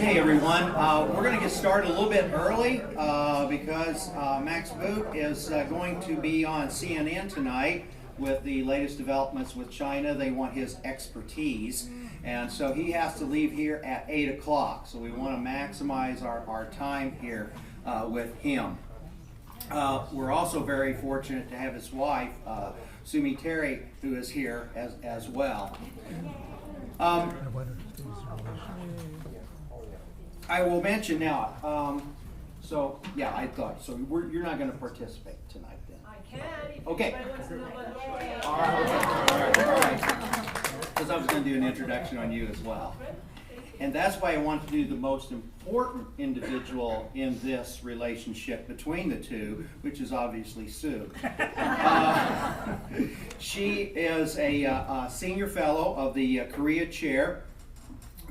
Okay, everyone, we're going to get started a little bit early because Max Boot is going to be on CNN tonight with the latest developments with China. They want his expertise, and so he has to leave here at 8 o'clock. So we want to maximize our time here with him. We're also very fortunate to have his wife, Sumi Terry, who is here as well. I will mention now, so yeah, I thought, so you're not going to participate tonight then? I can, if okay. anybody wants to know about it. All right. Because I was going to do an introduction on you as well. And that's why I want to do the most important individual in this relationship between the two, which is obviously Sue. She is a senior fellow of the Korea chair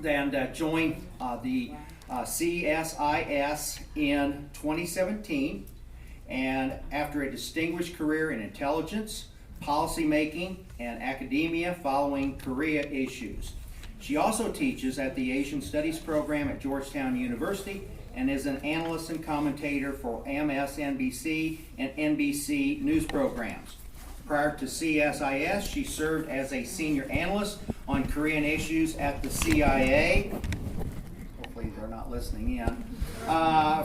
and joined the CSIS in 2017, and after a distinguished career in intelligence, policymaking, and academia following Korea issues. She also teaches at the Asian Studies program at Georgetown University and is an analyst and commentator for MSNBC and NBC news programs. Prior to CSIS, she served as a senior analyst on Korean issues at the CIA. Hopefully they're not listening in.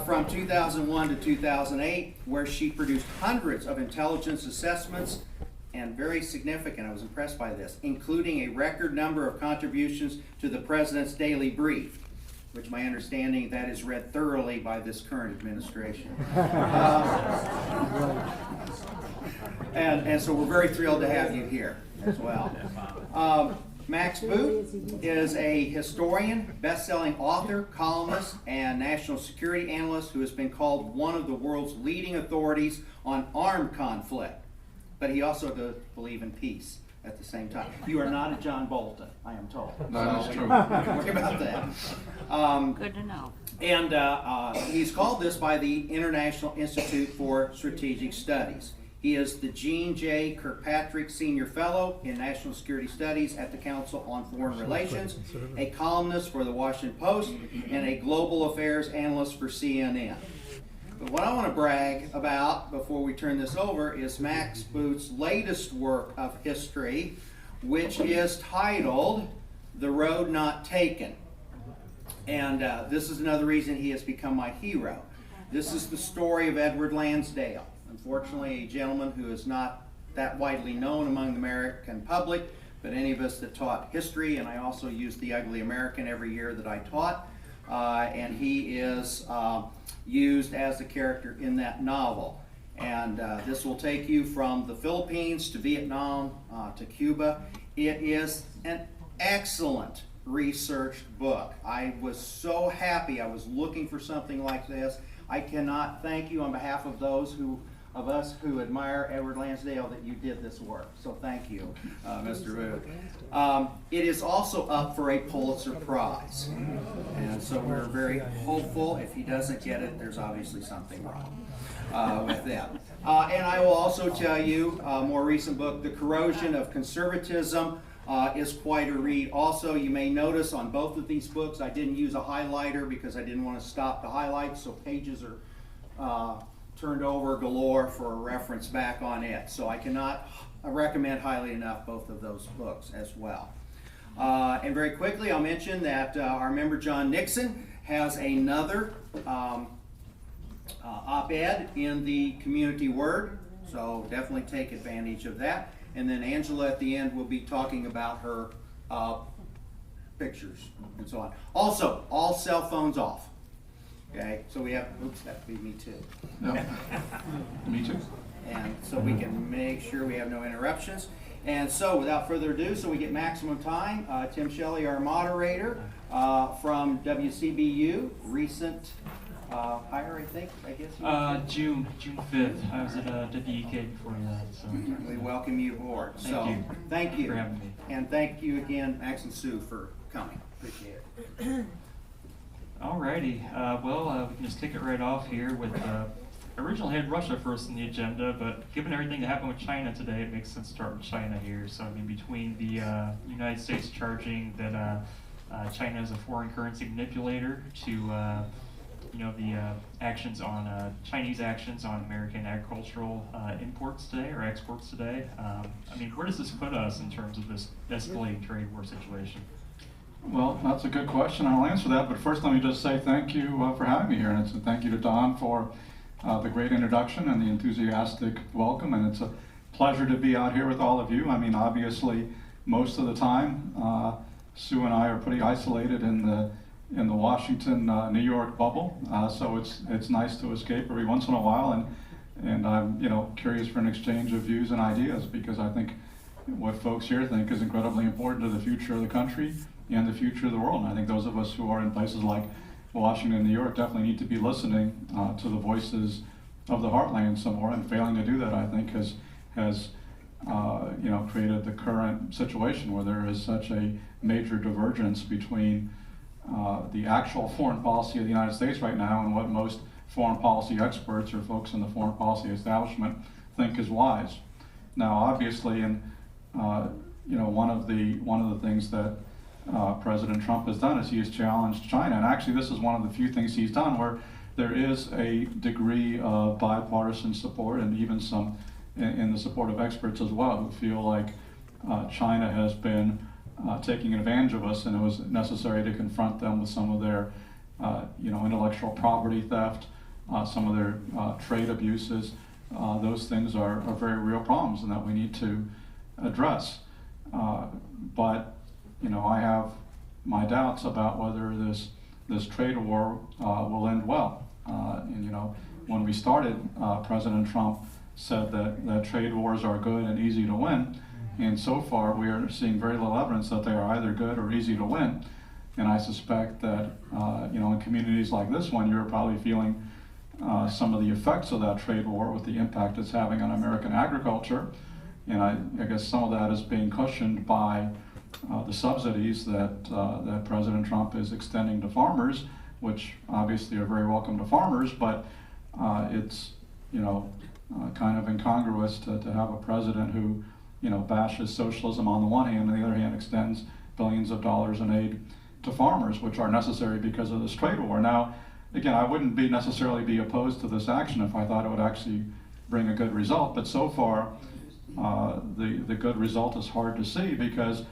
From 2001 to 2008, where she produced hundreds of intelligence assessments, and very significant, I was impressed by this, including a record number of contributions to the President's Daily Brief, which my understanding that is read thoroughly by this current administration. And so we're very thrilled to have you here as well. Max Boot is a historian, best-selling author, columnist, and national security analyst who has been called one of the world's leading authorities on armed conflict. But he also does believe in peace at the same time. You are not a John Bolton, I am told. That is true. Don't worry about that. Good to know. And he's called this by the International Institute for Strategic Studies. He is the Jean J. Kirkpatrick Senior Fellow in National Security Studies at the Council on Foreign Relations, a columnist for the Washington Post, and a global affairs analyst for CNN. But what I want to brag about before we turn this over is Max Boot's latest work of history, which is titled The Road Not Taken. And this is another reason he has become my hero. This is the story of Edward Lansdale. Unfortunately, a gentleman who is not that widely known among the American public, but any of us that taught history, and I also used the Ugly American every year that I taught, and he is used as the character in that novel. And this will take you from the Philippines to Vietnam to Cuba. It is an excellent researched book. I was so happy. I was looking for something like this. I cannot thank you on behalf of those of us who admire Edward Lansdale that you did this work. So thank you, Mr. Root. It is also up for a Pulitzer Prize. And so we're very hopeful. If he doesn't get it, there's obviously something wrong with that. And I will also tell you, a more recent book, The Corrosion of Conservatism, is quite a read. Also, you may notice on both of these books, I didn't use a highlighter because I didn't want to stop the highlights, so pages are turned over galore for a reference back on it. So I cannot recommend highly enough both of those books as well. And very quickly, I'll mention that our member John Nixon has another op-ed in the Community Word, so definitely take advantage of that. And then Angela at the end will be talking about her pictures and so on. Also, all cell phones off. Okay, so we have, oops, that would be me too. No. Me too. And so we can make sure we have no interruptions. And so without further ado, so we get maximum time, Tim Shelley, our moderator from WCBU, recent hire, I guess. June 5th. I was at WEK before that. So we welcome you aboard. Thank you for having me. And thank you again, Max and Sue, for coming. Appreciate it. Alrighty. We can just kick it right off here with. Originally had Russia first on the agenda, but given everything that happened with China today, it makes sense to start with China here. So I mean, between the United States charging that China as a foreign currency manipulator to the actions on Chinese actions on American agricultural imports today or exports today. I mean, where does this put us in terms of this escalating trade war situation? Well, that's a good question. I'll answer that, but first let me just say thank you for having me here, and thank you to Don for the great introduction and the enthusiastic welcome, and it's a pleasure to be out here with all of you. I mean, obviously, most of the time, Sue and I are pretty isolated in the Washington, New York bubble, so it's nice to escape every once in a while, and I'm curious for an exchange of views and ideas, because I think what folks here think is incredibly important to the future of the country and the future of the world. And I think those of us who are in places like Washington, New York definitely need to be listening to the voices of the heartland some more, and failing to do that, I think, has created the current situation where there is such a major divergence between the actual foreign policy of the United States right now and what most foreign policy experts or folks in the foreign policy establishment think is wise. Now, obviously, one of the things that President Trump has done is he has challenged China, and actually this is one of the few things he's done where there is a degree of bipartisan support, and even some in the support of experts as well, who feel like China has been taking advantage of us, and it was necessary to confront them with some of their intellectual property theft, some of their trade abuses. Those things are very real problems and that we need to address. But I have my doubts about whether this trade war will end well. When we started, President Trump said that trade wars are good and easy to win, and so far we are seeing very little evidence that they are either good or easy to win. And I suspect that in communities like this one, you're probably feeling some of the effects of that trade war with the impact it's having on American agriculture. And I guess some of that is being cushioned by the subsidies that President Trump is extending to farmers, which obviously are very welcome to farmers, but it's kind of incongruous to have a president who bashes socialism on the one hand, and on the other hand extends billions of dollars in aid to farmers, which are necessary because of this trade war. Now, again, I wouldn't necessarily be opposed to this action if I thought it would actually bring a good result, but so far the good result is hard to see, because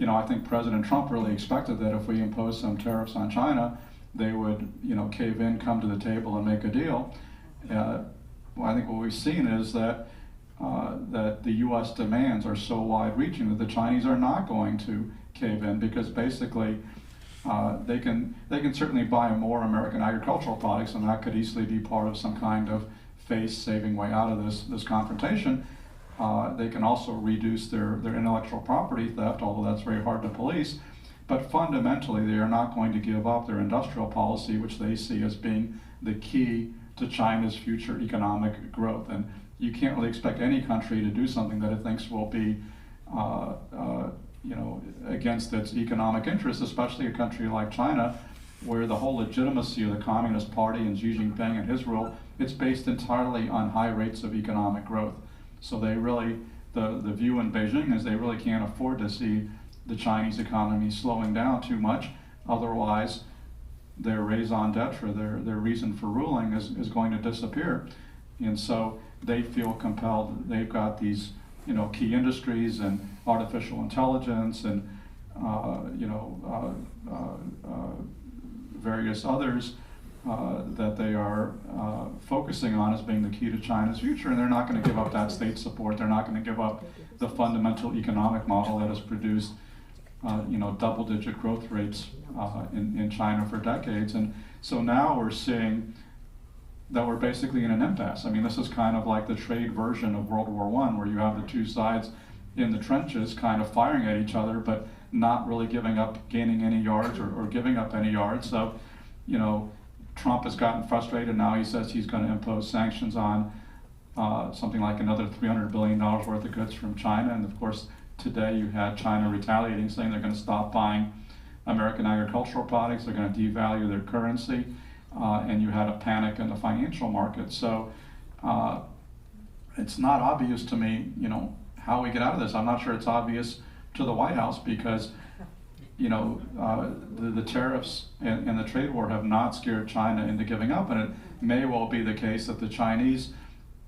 I think President Trump really expected that if we imposed some tariffs on China, they would cave in, come to the table, and make a deal. Well, I think what we've seen is that the U.S. demands are so wide-reaching that the Chinese are not going to cave in, because basically they can certainly buy more American agricultural products, and that could easily be part of some kind of face-saving way out of this confrontation. They can also reduce their intellectual property theft, although that's very hard to police. But fundamentally, they are not going to give up their industrial policy, which they see as being the key to China's future economic growth. And you can't really expect any country to do something that it thinks will be against its economic interests, especially a country like China, where the whole legitimacy of the Communist Party and Xi Jinping and his rule, it's based entirely on high rates of economic growth. So they really, the view in Beijing is they really can't afford to see the Chinese economy slowing down too much. Otherwise, their raison d'etre, their reason for ruling is going to disappear. And so they feel compelled. They've got these key industries and artificial intelligence and various others that they are focusing on as being the key to China's future, and they're not going to give up that state support. They're not going to give up the fundamental economic model that has produced double-digit growth rates in China for decades. And so now we're seeing that we're basically in an impasse. I mean, this is kind of like the trade version of World War I, where you have the two sides in the trenches kind of firing at each other, but not really gaining any yards or giving up any yards. So, Trump has gotten frustrated. Now he says he's going to impose sanctions on something like another $300 billion worth of goods from China. And of course, today you had China retaliating, saying they're going to stop buying American agricultural products, they're going to devalue their currency, and you had a panic in the financial market. So it's not obvious to me, how we get out of this. I'm not sure it's obvious to the White House, because the tariffs and the trade war have not scared China into giving up, and it may well be the case that the Chinese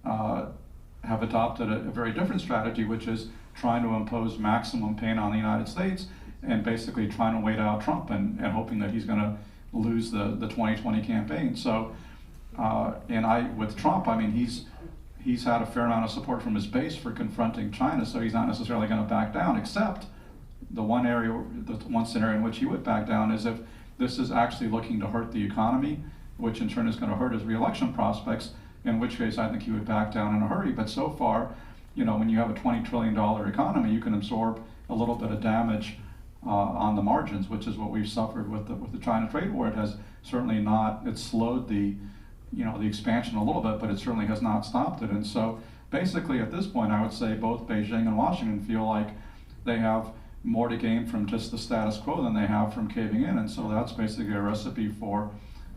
have adopted a very different strategy, which is trying to impose maximum pain on the United States and basically trying to wait out Trump and hoping that he's going to lose the 2020 campaign. So, with Trump, I mean, he's had a fair amount of support from his base for confronting China, so he's not necessarily going to back down, except the one scenario in which he would back down is if this is actually looking to hurt the economy, which in turn is going to hurt his re-election prospects, in which case I think he would back down in a hurry. But so far, when you have a $20 trillion economy, you can absorb a little bit of damage on the margins, which is what we've suffered with the China trade war. It has certainly not, it's slowed the expansion a little bit, but it certainly has not stopped it. And so basically at this point, I would say both Beijing and Washington feel like they have more to gain from just the status quo than they have from caving in. And so that's basically a recipe for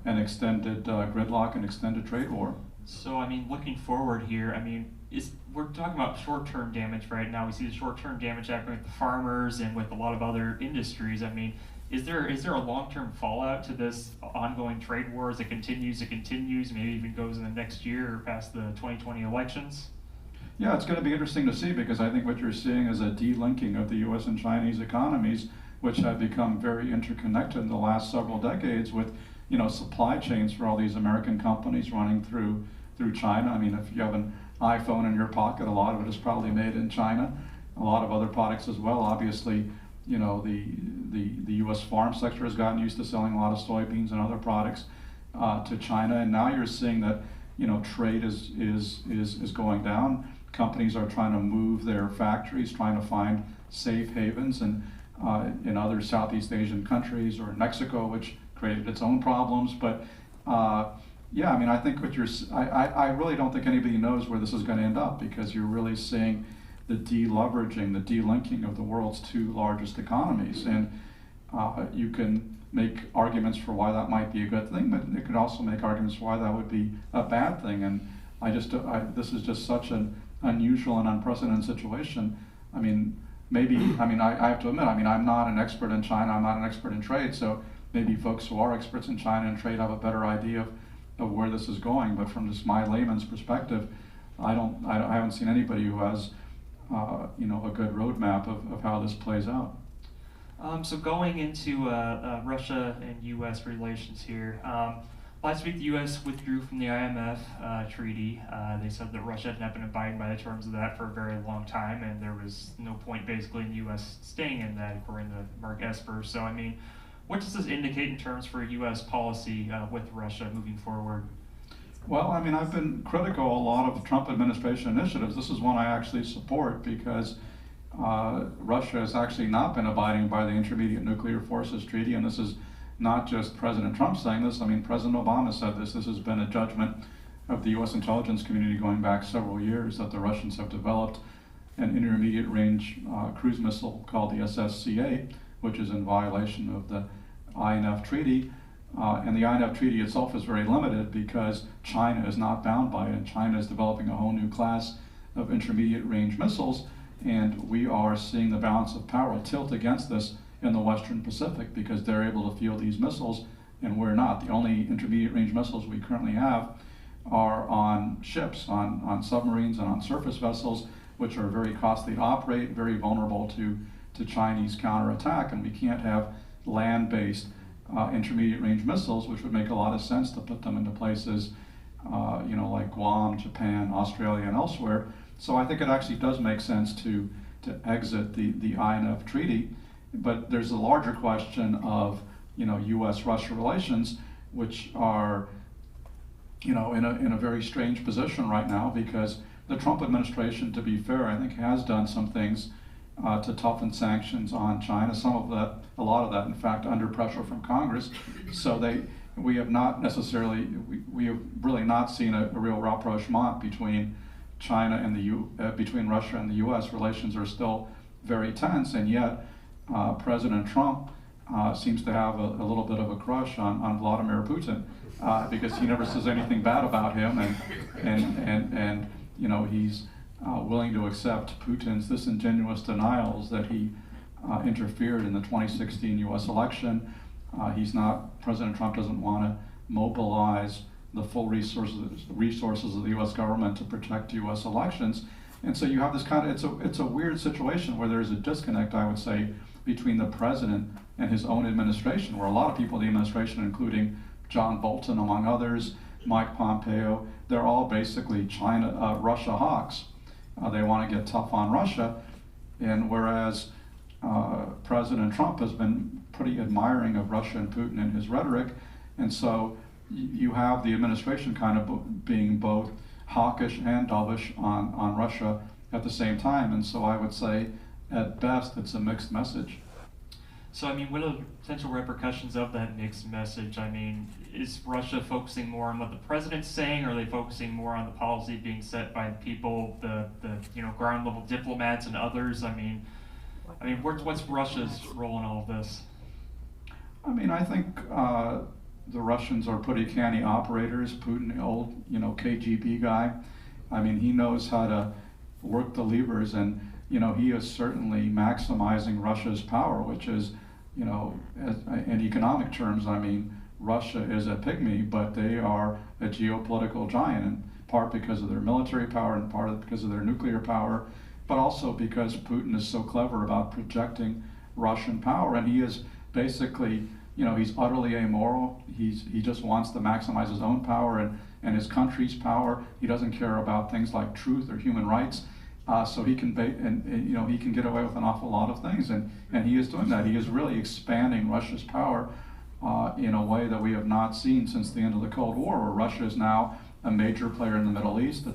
an extended gridlock and extended trade war. So, I mean, looking forward here, I mean, we're talking about short-term damage right now. We see the short-term damage happening with the farmers and with a lot of other industries. I mean, is there a long-term fallout to this ongoing trade war as it continues, maybe even goes in the next year or past the 2020 elections? Yeah, it's going to be interesting to see, because I think what you're seeing is a delinking of the U.S. and Chinese economies, which have become very interconnected in the last several decades with, supply chains for all these American companies running through China. I mean, if you have an iPhone in your pocket, a lot of it is probably made in China. A lot of other products as well. Obviously, the U.S. farm sector has gotten used to selling a lot of soybeans and other products to China, and now you're seeing that trade is going down. Companies are trying to move their factories, trying to find safe havens, and in other Southeast Asian countries or in Mexico, which created its own problems. But yeah, I mean, I think I really don't think anybody knows where this is going to end up, because you're really seeing the deleveraging, the delinking of the world's two largest economies. And you can make arguments for why that might be a good thing, but you could also make arguments for why that would be a bad thing. And this is just such an unusual and unprecedented situation. I mean, I have to admit, I'm not an expert in China, I'm not an expert in trade, so maybe folks who are experts in China and trade have a better idea of where this is going. But from just my layman's perspective, I haven't seen anybody who has a good roadmap of how this plays out. So going into Russia and U.S. relations here, last week the U.S. withdrew from the IMF treaty. They said that Russia had not been abiding by the terms of that for a very long time, and there was no point basically in the U.S. staying in that, according to Mark Esper. So, I mean, what does this indicate in terms for U.S. policy with Russia moving forward? Well, I mean, I've been critical of a lot of Trump administration initiatives. This is one I actually support, because Russia has actually not been abiding by the Intermediate Nuclear Forces Treaty, and this is not just President Trump saying this. I mean, President Obama said this. This has been a judgment of the U.S. intelligence community going back several years, that the Russians have developed an intermediate range cruise missile called the SSCA, which is in violation of the INF Treaty. And the INF Treaty itself is very limited because China is not bound by it, and China is developing a whole new class of intermediate range missiles, and we are seeing the balance of power tilt against this in the Western Pacific, because they're able to field these missiles and we're not. The only intermediate range missiles we currently have are on ships, on submarines and on surface vessels, which are very costly to operate, very vulnerable to Chinese counterattack, and we can't have land-based intermediate range missiles, which would make a lot of sense to put them into places like Guam, Japan, Australia, and elsewhere. So I think it actually does make sense to exit the INF Treaty. But there's a larger question of U.S.-Russia relations, which are in a very strange position right now, because the Trump administration, to be fair, I think has done some things to toughen sanctions on China. A lot of that, in fact, under pressure from Congress. So we have not necessarily, we have really not seen a real rapprochement between China and between Russia and the U.S. Relations are still very tense, and yet President Trump seems to have a little bit of a crush on Vladimir Putin, because he never says anything bad about him, and he's willing to accept Putin's disingenuous denials that he interfered in the 2016 U.S. election. President Trump doesn't want to mobilize the full resources of the U.S. government to protect U.S. elections. And so you have this kind of, it's a weird situation where there's a disconnect, I would say, between the president and his own administration, where a lot of people in the administration, including John Bolton, among others, Mike Pompeo, they're all basically Russia hawks. They want to get tough on Russia, and whereas President Trump has been pretty admiring of Russia and Putin in his rhetoric, and so you have the administration kind of being both hawkish and dovish on Russia at the same time, and so I would say at best it's a mixed message. So, I mean, what are the potential repercussions of that mixed message? I mean, is Russia focusing more on what the president's saying, or are they focusing more on the policy being set by the people, the ground level diplomats and others? I mean, what's Russia's role in all of this? I mean, I think the Russians are pretty canny operators. Putin, the old, KGB guy. I mean, he knows how to work the levers, and he is certainly maximizing Russia's power, which is, in economic terms, I mean, Russia is a pygmy, but they are a geopolitical giant, in part because of their military power, in part because of their nuclear power, but also because Putin is so clever about projecting Russian power, and he is basically, he's utterly amoral. He just wants to maximize his own power and his country's power. He doesn't care about things like truth or human rights. So he can he can get away with an awful lot of things, and he is doing that. He is really expanding Russia's power in a way that we have not seen since the end of the Cold War, where Russia is now a major player in the Middle East,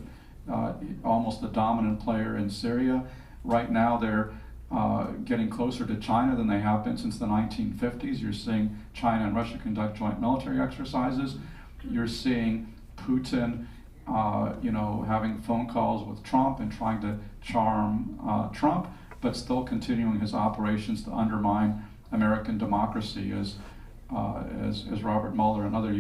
almost a dominant player in Syria. Right now they're getting closer to China than they have been since the 1950s. You're seeing China and Russia conduct joint military exercises. You're seeing Putin having phone calls with Trump and trying to charm Trump, but still continuing his operations to undermine American democracy, as Robert Mueller and other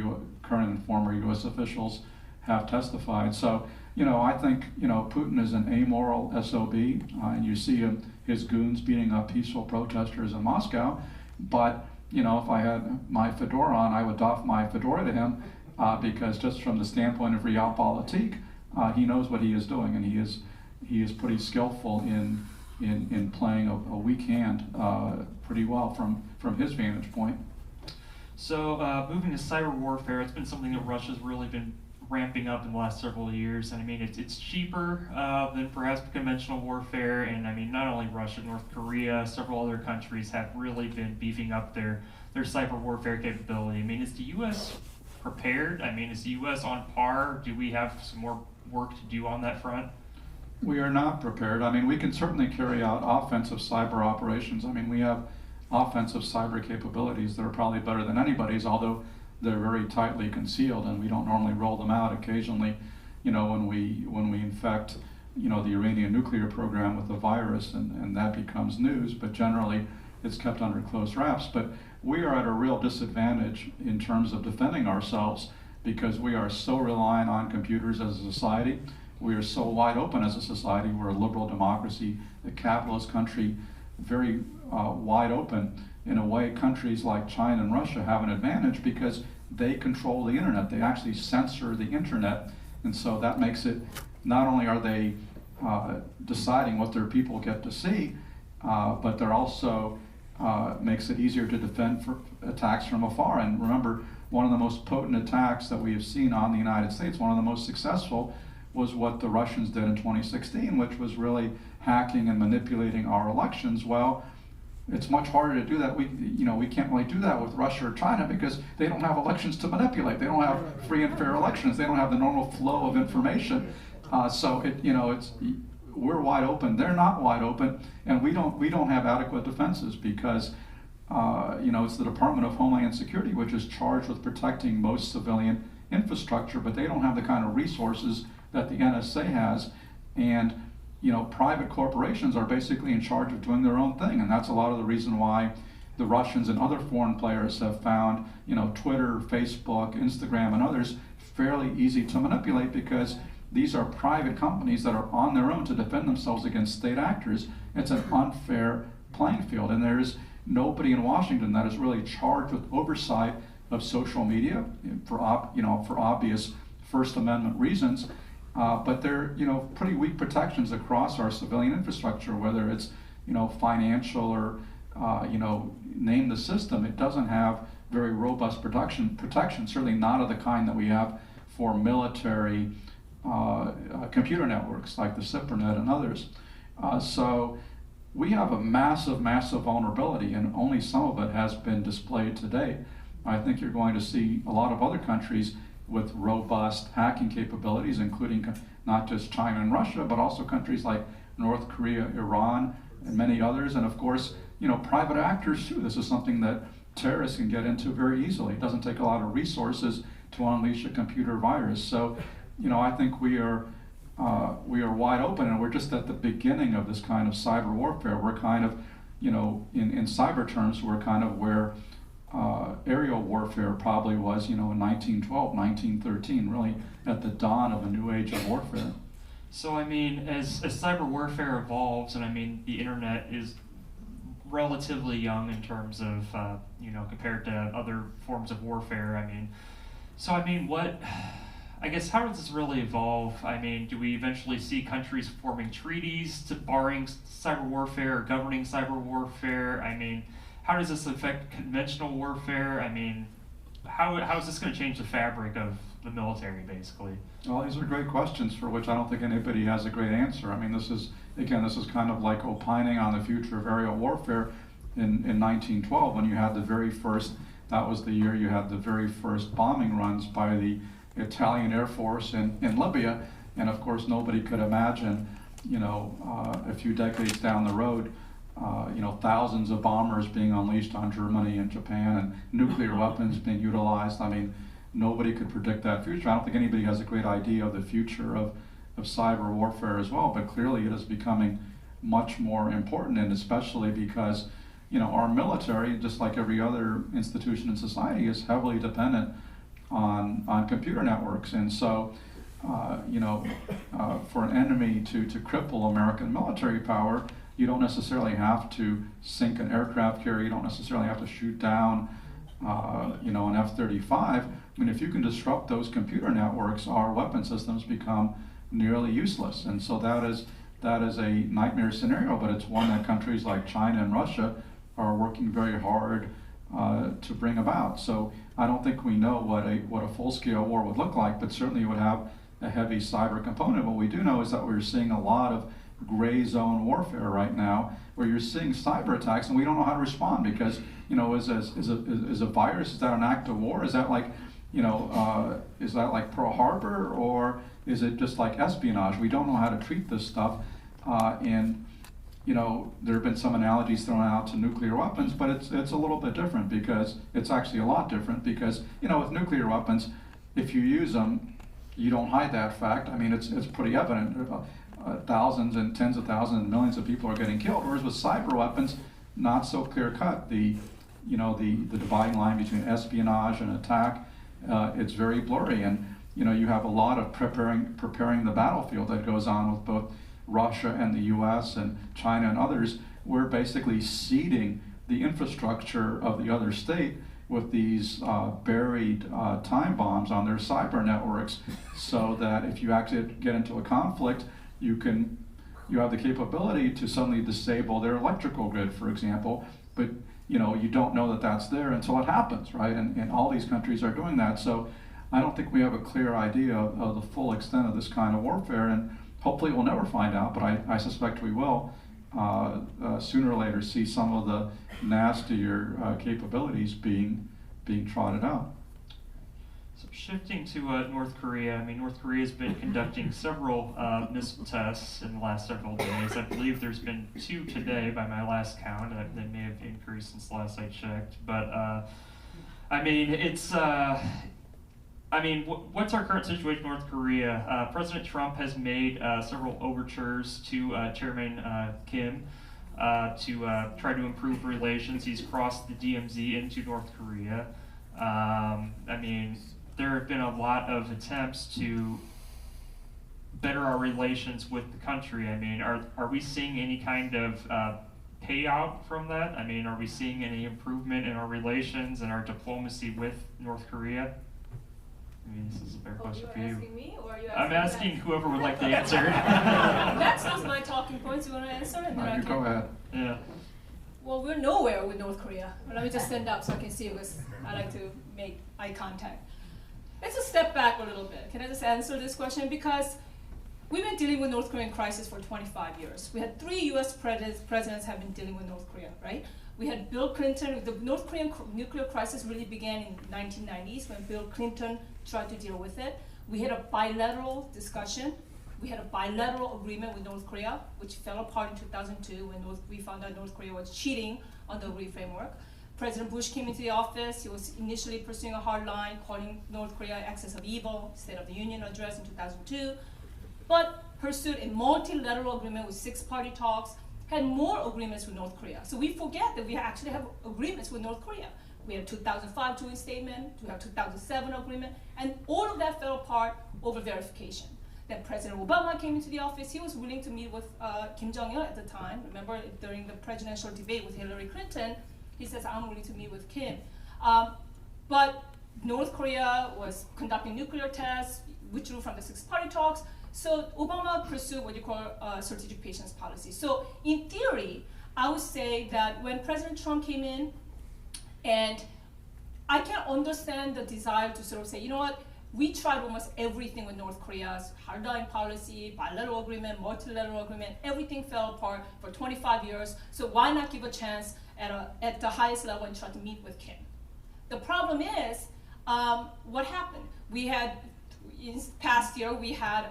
current and former U.S. officials have testified. So, I think, Putin is an amoral SOB, and you see his goons beating up peaceful protesters in Moscow, but, if I had my fedora on, I would doff my fedora to him, because just from the standpoint of realpolitik, he knows what he is doing, and he is pretty skillful in playing a weak hand pretty well from his vantage point. So moving to cyber warfare, it's been something that Russia's really been ramping up in the last several years, and I mean it's cheaper than perhaps conventional warfare, and I mean not only Russia, North Korea, several other countries have really been beefing up their cyber warfare capability. I mean, is the U.S. prepared? I mean, is the U.S. on par? Do we have some more work to do on that front? We are not prepared. I mean, we can certainly carry out offensive cyber operations. I mean, we have offensive cyber capabilities that are probably better than anybody's, although they're very tightly concealed, and we don't normally roll them out. Occasionally, when we infect, the Iranian nuclear program with a virus, and that becomes news, but generally it's kept under close wraps. But we are at a real disadvantage in terms of defending ourselves, because we are so reliant on computers as a society. We are so wide open as a society. We're a liberal democracy, a capitalist country, very wide open. In a way, countries like China and Russia have an advantage because they control the internet. They actually censor the internet. And so that makes it, not only are they deciding what their people get to see, but they're also makes it easier to defend for attacks from afar. And remember, one of the most potent attacks that we have seen on the United States, one of the most successful, was what the Russians did in 2016, which was really hacking and manipulating our elections. Well, it's much harder to do that. We can't really do that with Russia or China because they don't have elections to manipulate. They don't have free and fair elections. They don't have the normal flow of information. So we're wide open. They're not wide open, and we don't have adequate defenses because it's the Department of Homeland Security which is charged with protecting most civilian infrastructure, but they don't have the kind of resources that the NSA has, and private corporations are basically in charge of doing their own thing, and that's a lot of the reason why the Russians and other foreign players have found Twitter, Facebook, Instagram, and others fairly easy to manipulate because these are private companies that are on their own to defend themselves against state actors. It's an unfair playing field. And there's nobody in Washington that is really charged with oversight of social media for obvious First Amendment reasons. But there are pretty weak protections across our civilian infrastructure, whether it's financial or name the system. It doesn't have very robust protection, certainly not of the kind that we have for military computer networks like the CIPRNet and others. So we have a massive vulnerability, and only some of it has been displayed today. I think you're going to see a lot of other countries with robust hacking capabilities, including not just China and Russia, but also countries like North Korea, Iran, and many others, and of course, private actors too. This is something that terrorists can get into very easily. It doesn't take a lot of resources to unleash a computer virus. So, I think we are wide open, and we're just at the beginning of this kind of cyber warfare. We're kind of, in cyber terms, we're kind of where aerial warfare probably was, in 1912, 1913, really at the dawn of a new age of warfare. So I mean, as cyber warfare evolves, and the internet is relatively young in terms of, compared to other forms of warfare. How does this really evolve? Do we eventually see countries forming treaties to barring cyber warfare or governing cyber warfare? How does this affect conventional warfare? How is this going to change the fabric of the military, basically? Well, these are great questions for which I don't think anybody has a great answer. This is kind of like opining on the future of aerial warfare in 1912, when you had that was the year you had the very first bombing runs by the Italian Air Force in Libya, and of course nobody could imagine, a few decades down the road, thousands of bombers being unleashed on Germany and Japan, and nuclear weapons being utilized. Nobody could predict that future. I don't think anybody has a great idea of the future of cyber warfare as well, but clearly it is becoming much more important, and especially because, our military, just like every other institution in society, is heavily dependent on computer networks. And so, for an enemy to cripple American military power, you don't necessarily have to sink an aircraft carrier, you don't necessarily have to shoot down an F-35. If you can disrupt those computer networks, our weapon systems become nearly useless. And so that is a nightmare scenario, but it's one that countries like China and Russia are working very hard to bring about. So I don't think we know what a full-scale war would look like, but certainly it would have a heavy cyber component. What we do know is that we're seeing a lot of gray zone warfare right now, where you're seeing cyber attacks and we don't know how to respond because, is a virus, is that an act of war? Is that like, is that like Pearl Harbor, or is it just like espionage? We don't know how to treat this stuff. There have been some analogies thrown out to nuclear weapons, but it's a little bit different, because it's actually a lot different, because, with nuclear weapons, if you use them, you don't hide that fact. It's pretty evident. Thousands and tens of thousands and millions of people are getting killed, whereas with cyber weapons, not so clear cut. The dividing line between espionage and attack, it's very blurry, and you have a lot of preparing the battlefield that goes on with both Russia and the US and China and others. We're basically seeding the infrastructure of the other state with these buried time bombs on their cyber networks, so that if you actually get into a conflict, you have the capability to suddenly disable their electrical grid, for example, but you don't know that that's there until it happens, right? And all these countries are doing that. So I don't think we have a clear idea of the full extent of this kind of warfare, and hopefully we'll never find out, but I suspect we will sooner or later see some of the nastier capabilities being trotted out. So shifting to North Korea, North Korea has been conducting several missile tests in the last several days. I believe there's been 2 today by my last count. They may have increased since last I checked. But, what's our current situation in North Korea? President Trump has made several overtures to Chairman Kim to try to improve relations. He's crossed the DMZ into North Korea. There have been a lot of attempts to better our relations with the country. Are we seeing any kind of payout from that? I mean, are we seeing any improvement in our relations and our diplomacy with North Korea? I mean, this is a fair question for You're you. asking me, or are you I'm asking asking whoever would like to answer. That's just my talking points. You want to answer? And then I You can. go ahead. Yeah. Well, we're nowhere with North Korea. But let me just stand up so I can see you, because I like to make eye contact. Let's just step back a little bit. Can I just answer this question? Because we've been dealing with North Korean crisis for 25 years. We had 3 U.S. presidents have been dealing with North Korea, right? We had Bill Clinton. The North Korean nuclear crisis really began in 1990s when Bill Clinton tried to deal with it. We had a bilateral discussion. We had a bilateral agreement with North Korea, which fell apart in 2002 when we found out North Korea was cheating on the agreed framework. President Bush came into the office. He was initially pursuing a hard line, calling North Korea axis of evil, State of the Union address in 2002, but pursued a multilateral agreement with 6-party talks, had more agreements with North Korea. So we forget that we actually have agreements with North Korea. We had 2005 joint statement, we have 2007 agreement, and all of that fell apart over verification. Then President Obama came into the office. He was willing to meet with Kim Jong-il at the time. Remember, during the presidential debate with Hillary Clinton, he says, I'm willing to meet with Kim. But North Korea was conducting nuclear tests, withdrew from the 6-party talks. So Obama pursued what you call strategic patience policy. So in theory, I would say that when President Trump came in, and I can understand the desire to sort of say, you know what, we tried almost everything with North Korea's hardline policy, bilateral agreement, multilateral agreement, everything fell apart for 25 years, so why not give a chance at the highest level and try to meet with Kim? The problem is, what happened? We had, in past year, we had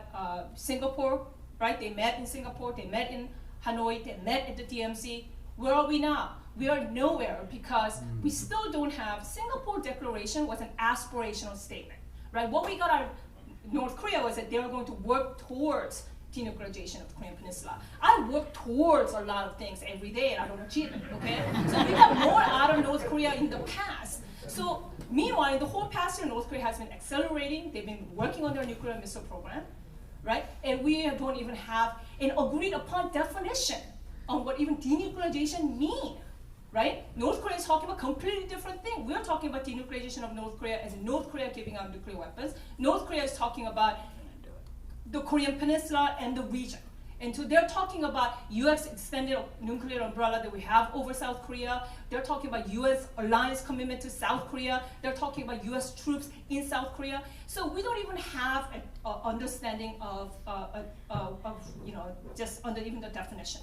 Singapore, right? They met in Singapore, they met in Hanoi, they met at the DMZ. Where are we now? We are nowhere because we still don't have, Singapore Declaration was an aspirational statement. Right? What we got out of North Korea was that they were going to work towards denuclearization of the Korean Peninsula. I work towards a lot of things every day and I don't achieve it, okay? So we got more out of North Korea in the past. So meanwhile, in the whole past year, North Korea has been accelerating. They've been working on their nuclear missile program, right? And we don't even have an agreed upon definition on what even denuclearization means. Right? North Korea is talking about a completely different thing. We're talking about denuclearization of North Korea as North Korea giving out nuclear weapons. North Korea is talking about the Korean Peninsula and the region. And so they're talking about U.S. extended nuclear umbrella that we have over South Korea. They're talking about U.S. alliance commitment to South Korea. They're talking about U.S. troops in South Korea. So we don't even have an understanding of just under even the definition.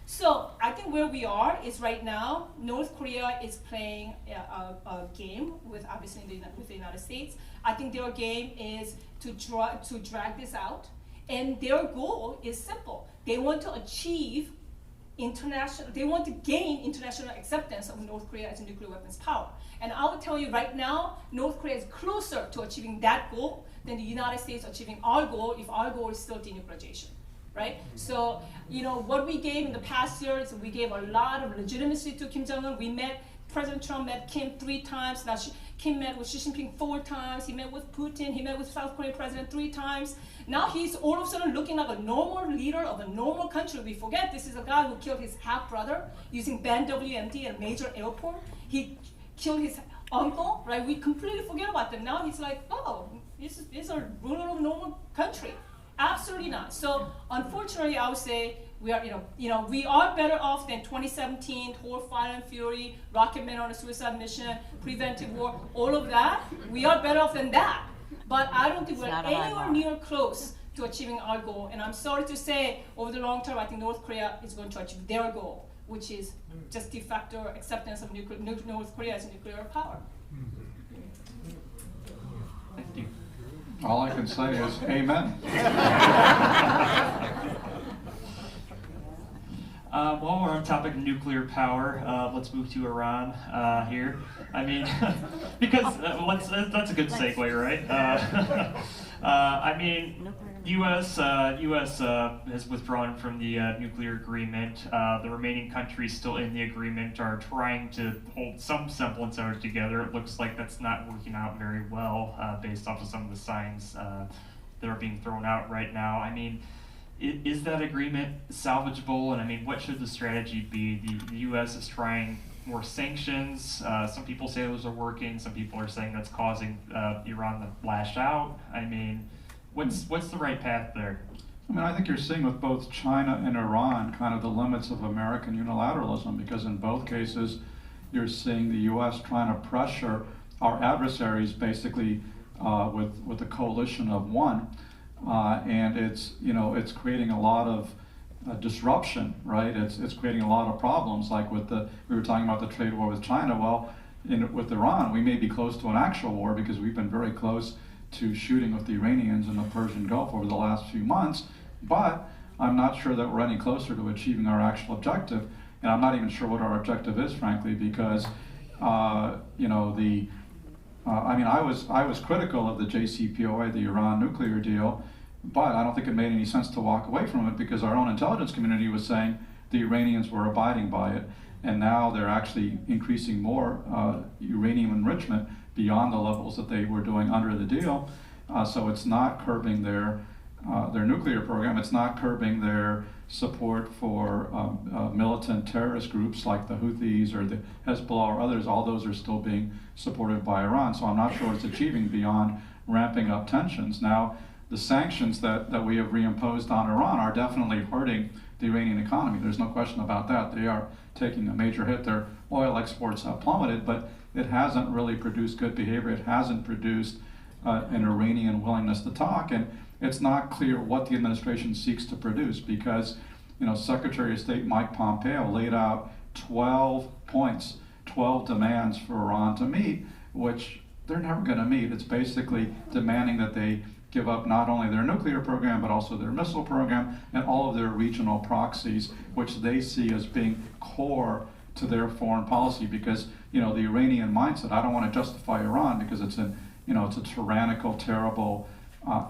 So I think where we are is right now, North Korea is playing a game with obviously with the United States. I think their game is to drag this out, and their goal is simple. They want to achieve they want to gain international acceptance of North Korea as a nuclear weapons power. And I will tell you right now, North Korea is closer to achieving that goal than the United States achieving our goal if our goal is still denuclearization. Right? So, what we gave in the past year is we gave a lot of legitimacy to Kim Jong-un. President Trump met Kim 3 times. Now Kim met with Xi Jinping 4 times. He met with Putin. He met with South Korean president 3 times. Now he's all of a sudden looking like a normal leader of a normal country. We forget this is a guy who killed his half-brother using banned WMD at a major airport. He killed his uncle, right? We completely forget about them. Now he's like, oh, this is a ruler of a normal country. Absolutely not. So unfortunately, I would say we are, we are better off than 2017, whole fire and fury, rocket man on a suicide mission, preventive war, all of that. We are better off than that. But I don't think we're anywhere near close to achieving our goal. And I'm sorry to say, over the long term, I think North Korea is going to achieve their goal, which is just de facto acceptance of North Korea as a nuclear power. Thank you. All I can say is amen. While we're on topic of nuclear power, let's move to Iran here. I mean, because that's a good segue, right? I mean, U.S. has withdrawn from the nuclear agreement. The remaining countries still in the agreement are trying to hold some semblance of it together. It looks like that's not working out very well based off of some of the signs that are being thrown out right now. I mean, Is that agreement salvageable? And I mean, what should the strategy be? The U.S. is trying more sanctions. Some people say those are working. Some people are saying that's causing Iran to lash out. I mean, what's the right path there? I mean, I think you're seeing with both China and Iran kind of the limits of American unilateralism, because in both cases, you're seeing the U.S. trying to pressure our adversaries basically with a coalition of one, and it's creating a lot of disruption, right? It's creating a lot of problems. Like we were talking about the trade war with China. Well, with Iran, we may be close to an actual war because we've been very close to shooting with the Iranians in the Persian Gulf over the last few months, but I'm not sure that we're any closer to achieving our actual objective, and I'm not even sure what our objective is, frankly, because I was critical of the JCPOA, the Iran nuclear deal, but I don't think it made any sense to walk away from it because our own intelligence community was saying the Iranians were abiding by it, and now they're actually increasing more uranium enrichment beyond the levels that they were doing under the deal. So it's not curbing their nuclear program. It's not curbing their support for militant terrorist groups like the Houthis or the Hezbollah or others. All those are still being supported by Iran. So I'm not sure it's achieving beyond ramping up tensions. Now, the sanctions that we have reimposed on Iran are definitely hurting the Iranian economy. There's no question about that. They are taking a major hit. Their oil exports have plummeted, but it hasn't really produced good behavior. It hasn't produced an Iranian willingness to talk, and it's not clear what the administration seeks to produce because, Secretary of State Mike Pompeo laid out 12 points, 12 demands for Iran to meet, which they're never going to meet. It's basically demanding that they give up not only their nuclear program, but also their missile program and all of their regional proxies, which they see as being core to their foreign policy because, the Iranian mindset, I don't want to justify Iran because it's a tyrannical, terrible,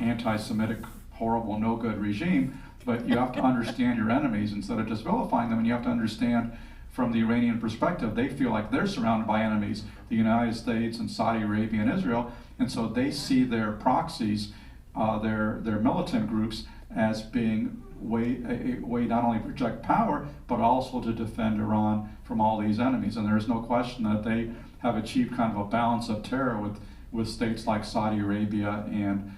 anti-Semitic, horrible, no-good regime, but you have to understand your enemies instead of just vilifying them, and you have to understand from the Iranian perspective, they feel like they're surrounded by enemies, the United States and Saudi Arabia and Israel, and so they see their proxies, their militant groups as being a way not only to project power, but also to defend Iran from all these enemies. And there's no question that they have achieved kind of a balance of terror with states like Saudi Arabia and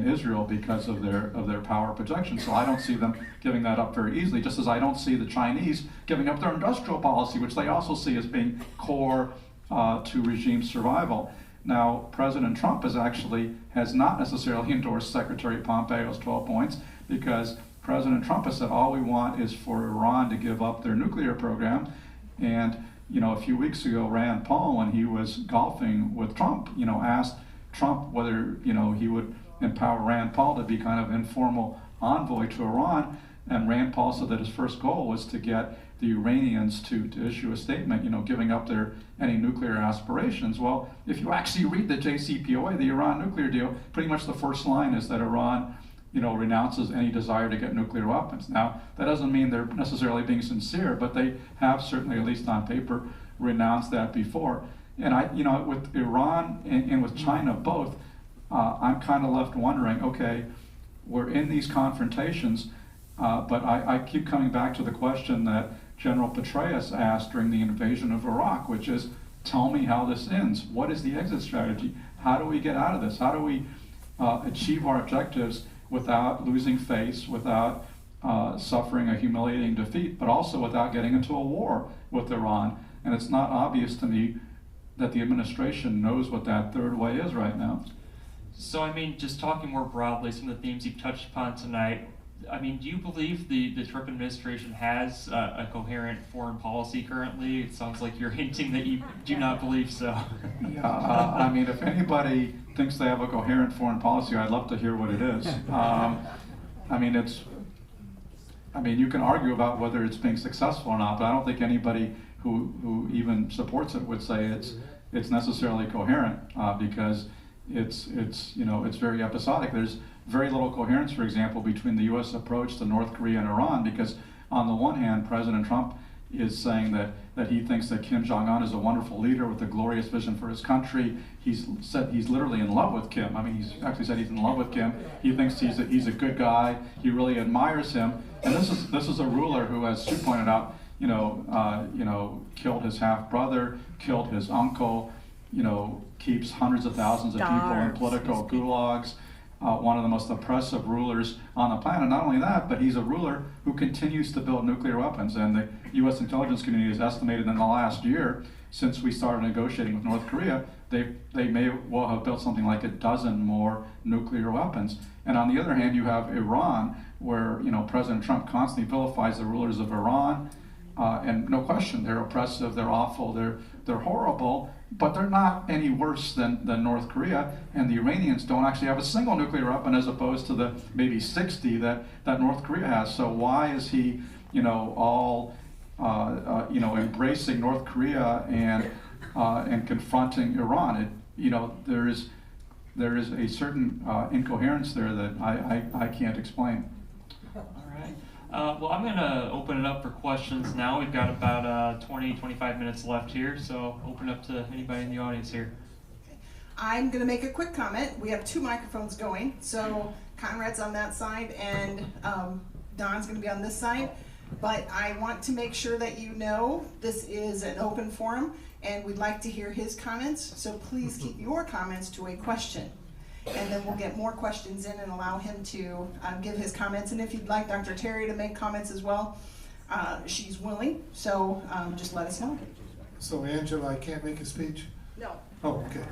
Israel because of their power projection. So I don't see them giving that up very easily, just as I don't see the Chinese giving up their industrial policy, which they also see as being core to regime survival. Now, President Trump has not necessarily endorsed Secretary Pompeo's 12 points because President Trump has said all we want is for Iran to give up their nuclear program. And, a few weeks ago, Rand Paul, when he was golfing with Trump, asked Trump whether, he would empower Rand Paul to be kind of informal envoy to Iran. And Rand Paul said that his first goal was to get the Iranians to issue a statement, giving up any nuclear aspirations. Well, if you actually read the JCPOA, the Iran nuclear deal, pretty much the first line is that Iran, renounces any desire to get nuclear weapons. Now, that doesn't mean they're necessarily being sincere, but they have certainly, at least on paper, renounced that before. And with Iran and with China both, I'm kind of left wondering, okay, we're in these confrontations, but I keep coming back to the question that General Petraeus asked during the invasion of Iraq, which is, tell me how this ends. What is the exit strategy? How do we get out of this? How do we achieve our objectives without losing face, without suffering a humiliating defeat, but also without getting into a war with Iran? And it's not obvious to me that the administration knows what that third way is right now. So, just talking more broadly, some of the themes you've touched upon tonight, do you believe the Trump administration has a coherent foreign policy currently? It sounds like you're hinting that you do not believe so. Yeah, if anybody thinks they have a coherent foreign policy, I'd love to hear what it is. You can argue about whether it's being successful or not, but I don't think anybody who even supports it would say it's necessarily coherent because it's very episodic. There's very little coherence, for example, between the U.S. approach to North Korea and Iran because on the one hand, President Trump is saying that he thinks that Kim Jong-un is a wonderful leader with a glorious vision for his country. He's said he's literally in love with Kim. I mean, he's actually said he's in love with Kim. He thinks he's a good guy. He really admires him. And this is a ruler who, as Sue pointed out, killed his half-brother, killed his uncle, keeps hundreds of thousands of people in political gulags. One of the most oppressive rulers on the planet. Not only that, but he's a ruler who continues to build nuclear weapons. And the U.S. intelligence community has estimated in the last year, since we started negotiating with North Korea, they may well have built something like a dozen more nuclear weapons. And on the other hand, you have Iran, where President Trump constantly vilifies the rulers of Iran. And no question, they're oppressive, they're awful, they're horrible, but they're not any worse than North Korea. And the Iranians don't actually have a single nuclear weapon, as opposed to the maybe 60 that North Korea has. So why is he, embracing North Korea and confronting Iran? There is a certain incoherence there that I can't explain. All right. Well, I'm going to open it up for questions now. We've got about 25 minutes left here, so open up to anybody in the audience here. I'm going to make a quick comment. We have 2 microphones going, so Conrad's on that side and Don's going to be on this side. But I want to make sure that this is an open forum and we'd like to hear his comments, so please keep your comments to a question. And then we'll get more questions in and allow him to give his comments. And if you'd like Dr. Terry to make comments as well, she's willing, so just let us know. So Angela, I can't make a speech? No. Oh, okay.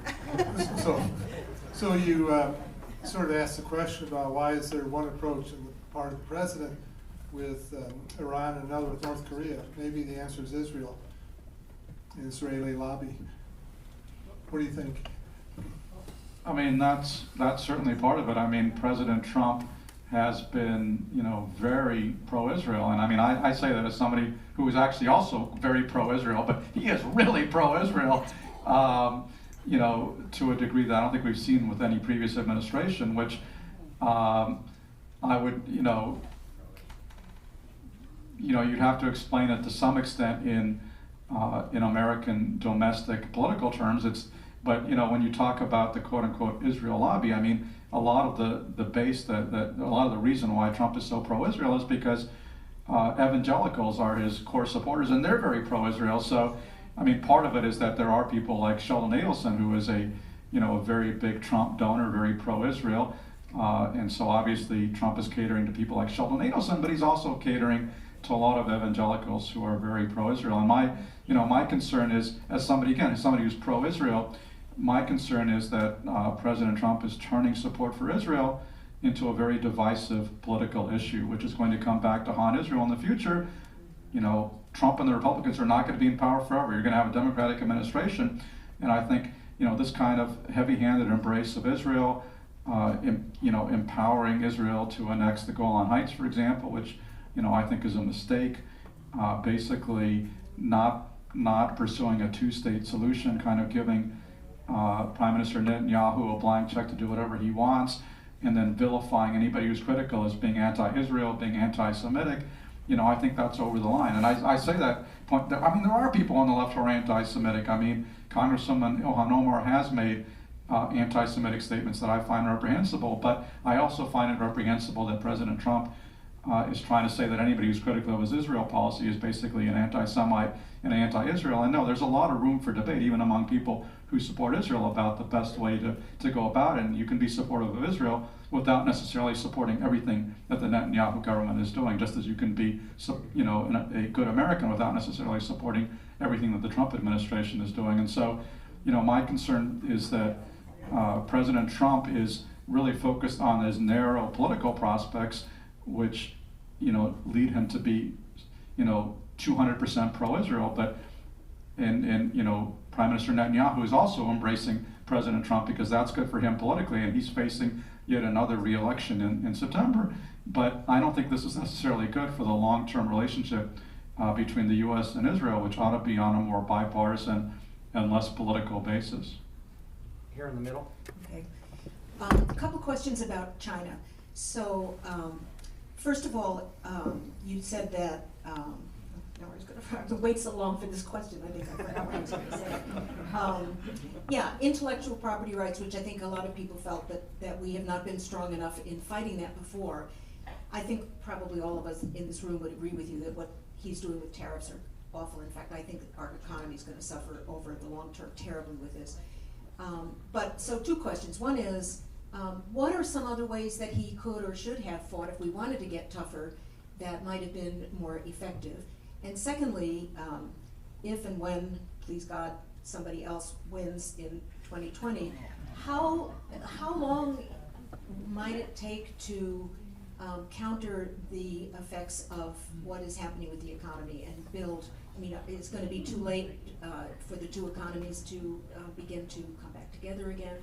So you sort of asked the question about why is there one approach on the part of the president with Iran and another with North Korea? Maybe the answer is Israel, the Israeli lobby. What do you think? I mean, that's certainly part of it. I mean, President Trump has been, very pro-Israel. And I mean, I say that as somebody who is actually also very pro-Israel, but he is really pro-Israel, to a degree that I don't think we've seen with any previous administration, which I would, you'd have to explain it to some extent in American domestic political terms. But when you talk about the quote-unquote Israel lobby, I mean, a lot of the base, a lot of the reason why Trump is so pro-Israel is because evangelicals are his core supporters, and they're very pro-Israel. So, I mean, part of it is that there are people like Sheldon Adelson, who is a very big Trump donor, very pro-Israel, and so obviously Trump is catering to people like Sheldon Adelson, but he's also catering to a lot of evangelicals who are very pro-Israel. And my concern is, as somebody who's pro-Israel, my concern is that President Trump is turning support for Israel into a very divisive political issue, which is going to come back to haunt Israel in the future. Trump and the Republicans are not going to be in power forever. You're going to have a Democratic administration, and I think this kind of heavy-handed embrace of Israel, empowering Israel to annex the Golan Heights, for example, which I think is a mistake. Basically, not pursuing a 2-state solution, kind of giving Prime Minister Netanyahu a blank check to do whatever he wants, and then vilifying anybody who's critical as being anti-Israel, being anti-Semitic. I think that's over the line. And I say that point. There are people on the left who are anti-Semitic. I mean, Congresswoman Ilhan Omar has made anti-Semitic statements that I find reprehensible, but I also find it reprehensible that President Trump is trying to say that anybody who's critical of his Israel policy is basically an anti-Semite and anti-Israel. And no, there's a lot of room for debate, even among people who support Israel, about the best way to go about it. And you can be supportive of Israel without necessarily supporting everything that the Netanyahu government is doing, just as you can be a good American without necessarily supporting everything that the Trump administration is doing. And so, my concern is that President Trump is really focused on his narrow political prospects, which lead him to be 200% pro-Israel, but Prime Minister Netanyahu is also embracing President Trump because that's good for him politically, and he's facing yet another re-election in September. But I don't think this is necessarily good for the long-term relationship between the U.S. and Israel, which ought to be on a more bipartisan and less political basis. Here in the middle. Okay. A couple questions about China. So, first of all, you said that No, I've been waiting so long for this question, I think I forgot what I was gonna say. Yeah, intellectual property rights, which I think a lot of people felt that we have not been strong enough in fighting that before. I think probably all of us in this room would agree with you that what he's doing with tariffs are awful. In fact, I think that our economy is gonna suffer over the long term terribly with this. So two questions. One is, what are some other ways that he could or should have fought if we wanted to get tougher that might have been more effective? And secondly, if and when, please God, somebody else wins in 2020, how long might it take to counter the effects of what is happening with the economy and build? I mean, it's going to be too late for the two economies to begin to come back together again?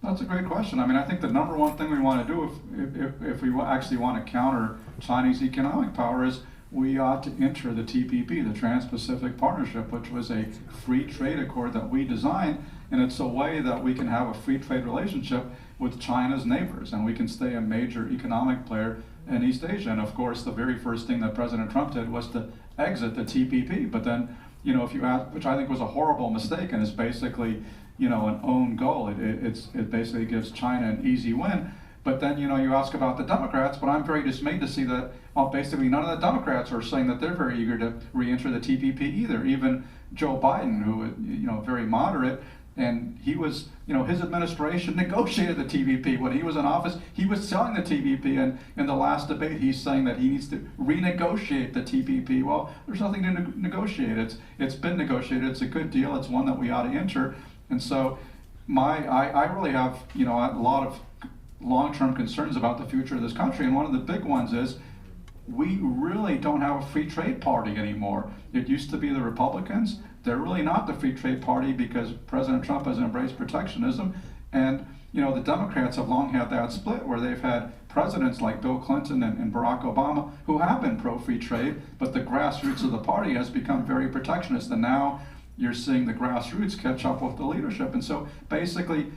That's a great question. I mean, I think the number one thing we want to do if we actually want to counter Chinese economic power is we ought to enter the TPP, the Trans-Pacific Partnership, which was a free trade accord that we designed, and it's a way that we can have a free trade relationship with China's neighbors, and we can stay a major economic player in East Asia. And of course, the very first thing that President Trump did was to exit the TPP. But then, if you ask, which I think was a horrible mistake, and is basically, an own goal. It basically gives China an easy win. But then, you ask about the Democrats, but I'm very dismayed to see that, basically none of the Democrats are saying that they're very eager to re-enter the TPP either. Even Joe Biden, who, very moderate, and he was, his administration negotiated the TPP. When he was in office, he was selling the TPP, and in the last debate, he's saying that he needs to renegotiate the TPP. Well, there's nothing to negotiate. It's been negotiated. It's a good deal. It's one that we ought to enter. And so, I really have, a lot of long-term concerns about the future of this country, and one of the big ones is we really don't have a free trade party anymore. It used to be the Republicans. They're really not the free trade party because President Trump has embraced protectionism, and the Democrats have long had that split where they've had presidents like Bill Clinton and Barack Obama who have been pro-free trade, but the grassroots of the party has become very protectionist, and now you're seeing the grassroots catch up with the leadership. And so basically,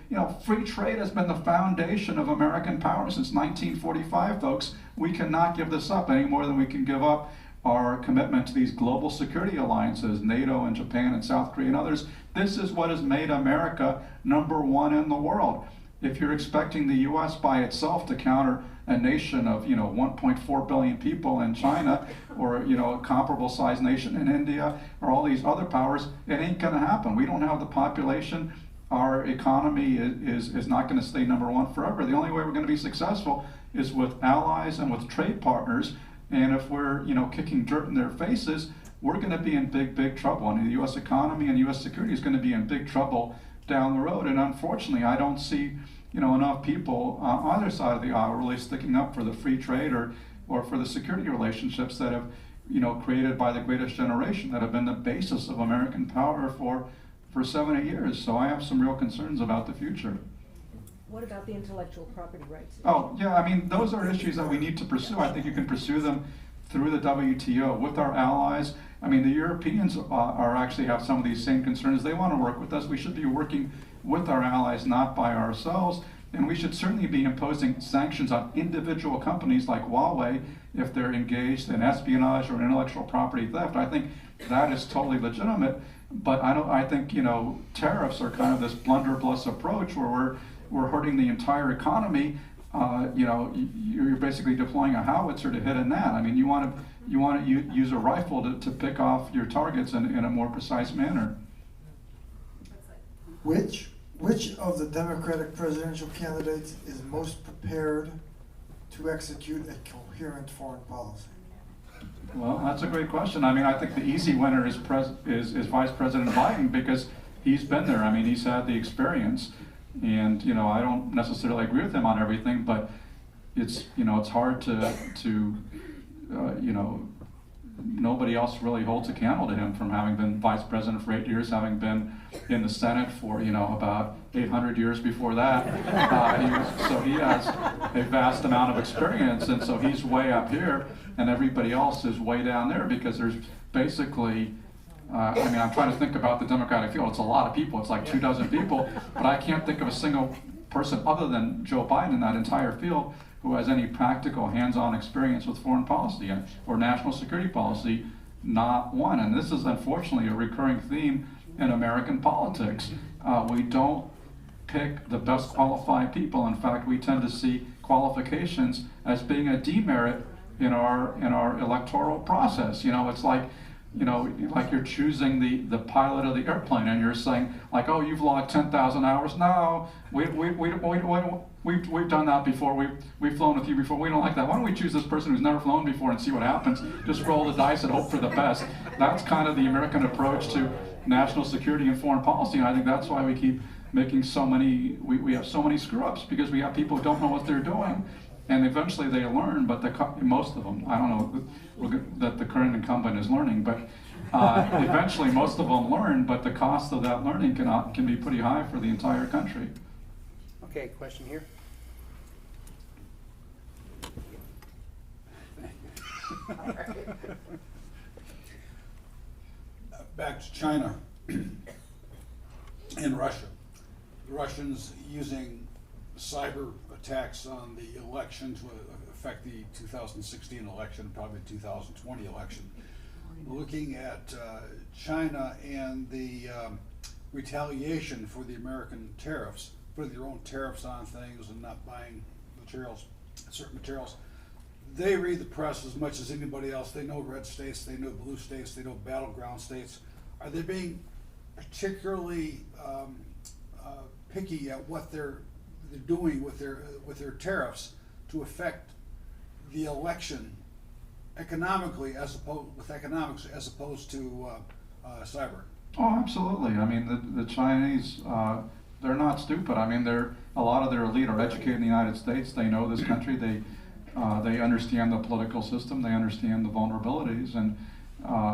free trade has been the foundation of American power since 1945, folks. We cannot give this up any more than we can give up our commitment to these global security alliances, NATO and Japan and South Korea and others. This is what has made America #1 in the world. If you're expecting the US by itself to counter a nation of 1.4 billion people in China, or a comparable sized nation in India, or all these other powers, it ain't gonna happen. We don't have the population. Our economy is not gonna stay #1 forever. The only way we're gonna be successful is with allies and with trade partners. And if we're kicking dirt in their faces, we're gonna be in big trouble. And the US economy and US security is gonna be in big trouble down the road. And unfortunately, I don't see enough people on either side of the aisle really sticking up for the free trade or for the security relationships that have created by the greatest generation, that have been the basis of American power for 70 years. So I have some real concerns about the future. What about the intellectual property rights? Oh, yeah, I mean, those are issues that we need to pursue. I think you can pursue them through the WTO with our allies. I mean, the Europeans are actually have some of these same concerns. They want to work with us. We should be working with our allies, not by ourselves. And we should certainly be imposing sanctions on individual companies like Huawei if they're engaged in espionage or intellectual property theft. I think that is totally legitimate. But I think tariffs are kind of this blunderbuss approach where we're hurting the entire economy. You're basically deploying a howitzer to hit a gnat. I mean, you want to use a rifle to pick off your targets in a more precise manner. Which of the Democratic presidential candidates is most prepared to execute a coherent foreign policy? Well, that's a great question. I mean, I think the easy winner is Vice President Biden because he's been there. I mean, he's had the experience. And I don't necessarily agree with him on everything, but it's hard to nobody else really holds a candle to him from having been vice president for 8 years, having been in the Senate for about 800 years before that. So he has a vast amount of experience, and so he's way up here, and everybody else is way down there because there's basically. I'm trying to think about the Democratic field. It's a lot of people. It's like 24 people, but I can't think of a single person other than Joe Biden in that entire field who has any practical, hands-on experience with foreign policy or national security policy. not one. And this is unfortunately a recurring theme in American politics. We don't pick the best qualified people. In fact, we tend to see qualifications as being a demerit in our electoral process. You know, it's like, you know, like you're choosing the pilot of the airplane, and you're saying like, oh, you've logged 10,000 hours. No, we've done that before. We've flown with you before. We don't like that. Why don't we choose this person who's never flown before and see what happens? Just roll the dice and hope for the best. That's kind of the American approach to national security and foreign policy, and I think that's why we keep making so many, we have so many screw-ups, because we have people who don't know what they're doing, and eventually they learn, but most of them, I don't know that the current incumbent is learning, but eventually most of them learn, but the cost of that learning can be pretty high for the entire country. Okay, question here. Back to China and Russia. The Russians using cyber attacks on the election to affect the 2016 election, probably 2020 election. Looking at China and the retaliation for the American tariffs, putting their own tariffs on things and not buying materials, certain materials. They read the press as much as anybody else. They know red states, they know blue states, they know battleground states. Are they being particularly picky at what they're doing with their tariffs to affect the election economically, as opposed to cyber? Oh, absolutely. I mean, the Chinese, they're not stupid. I mean, a lot of their elite are educated in the United States. They know this country. They understand the political system. They understand the vulnerabilities, and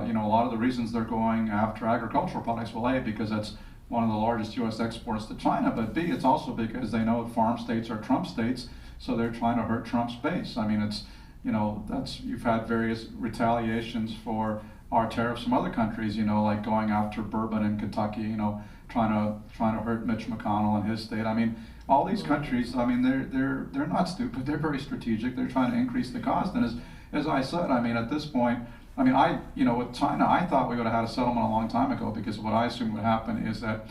you know, a lot of the reasons they're going after agricultural products, well, A, because that's one of the largest U.S. exports to China, but B, it's also because they know farm states are Trump states, so they're trying to hurt Trump's base. I mean, it's, you know, you've had various retaliations for our tariffs from other countries, you know, like going after bourbon in Kentucky, you know, trying to hurt Mitch McConnell and his state. I mean, all these countries, I mean, they're not stupid. They're very strategic. They're trying to increase the cost. And as I said, I mean, at this point, I mean, you know, with China, I thought we would have had a settlement a long time ago, because what I assumed would happen is that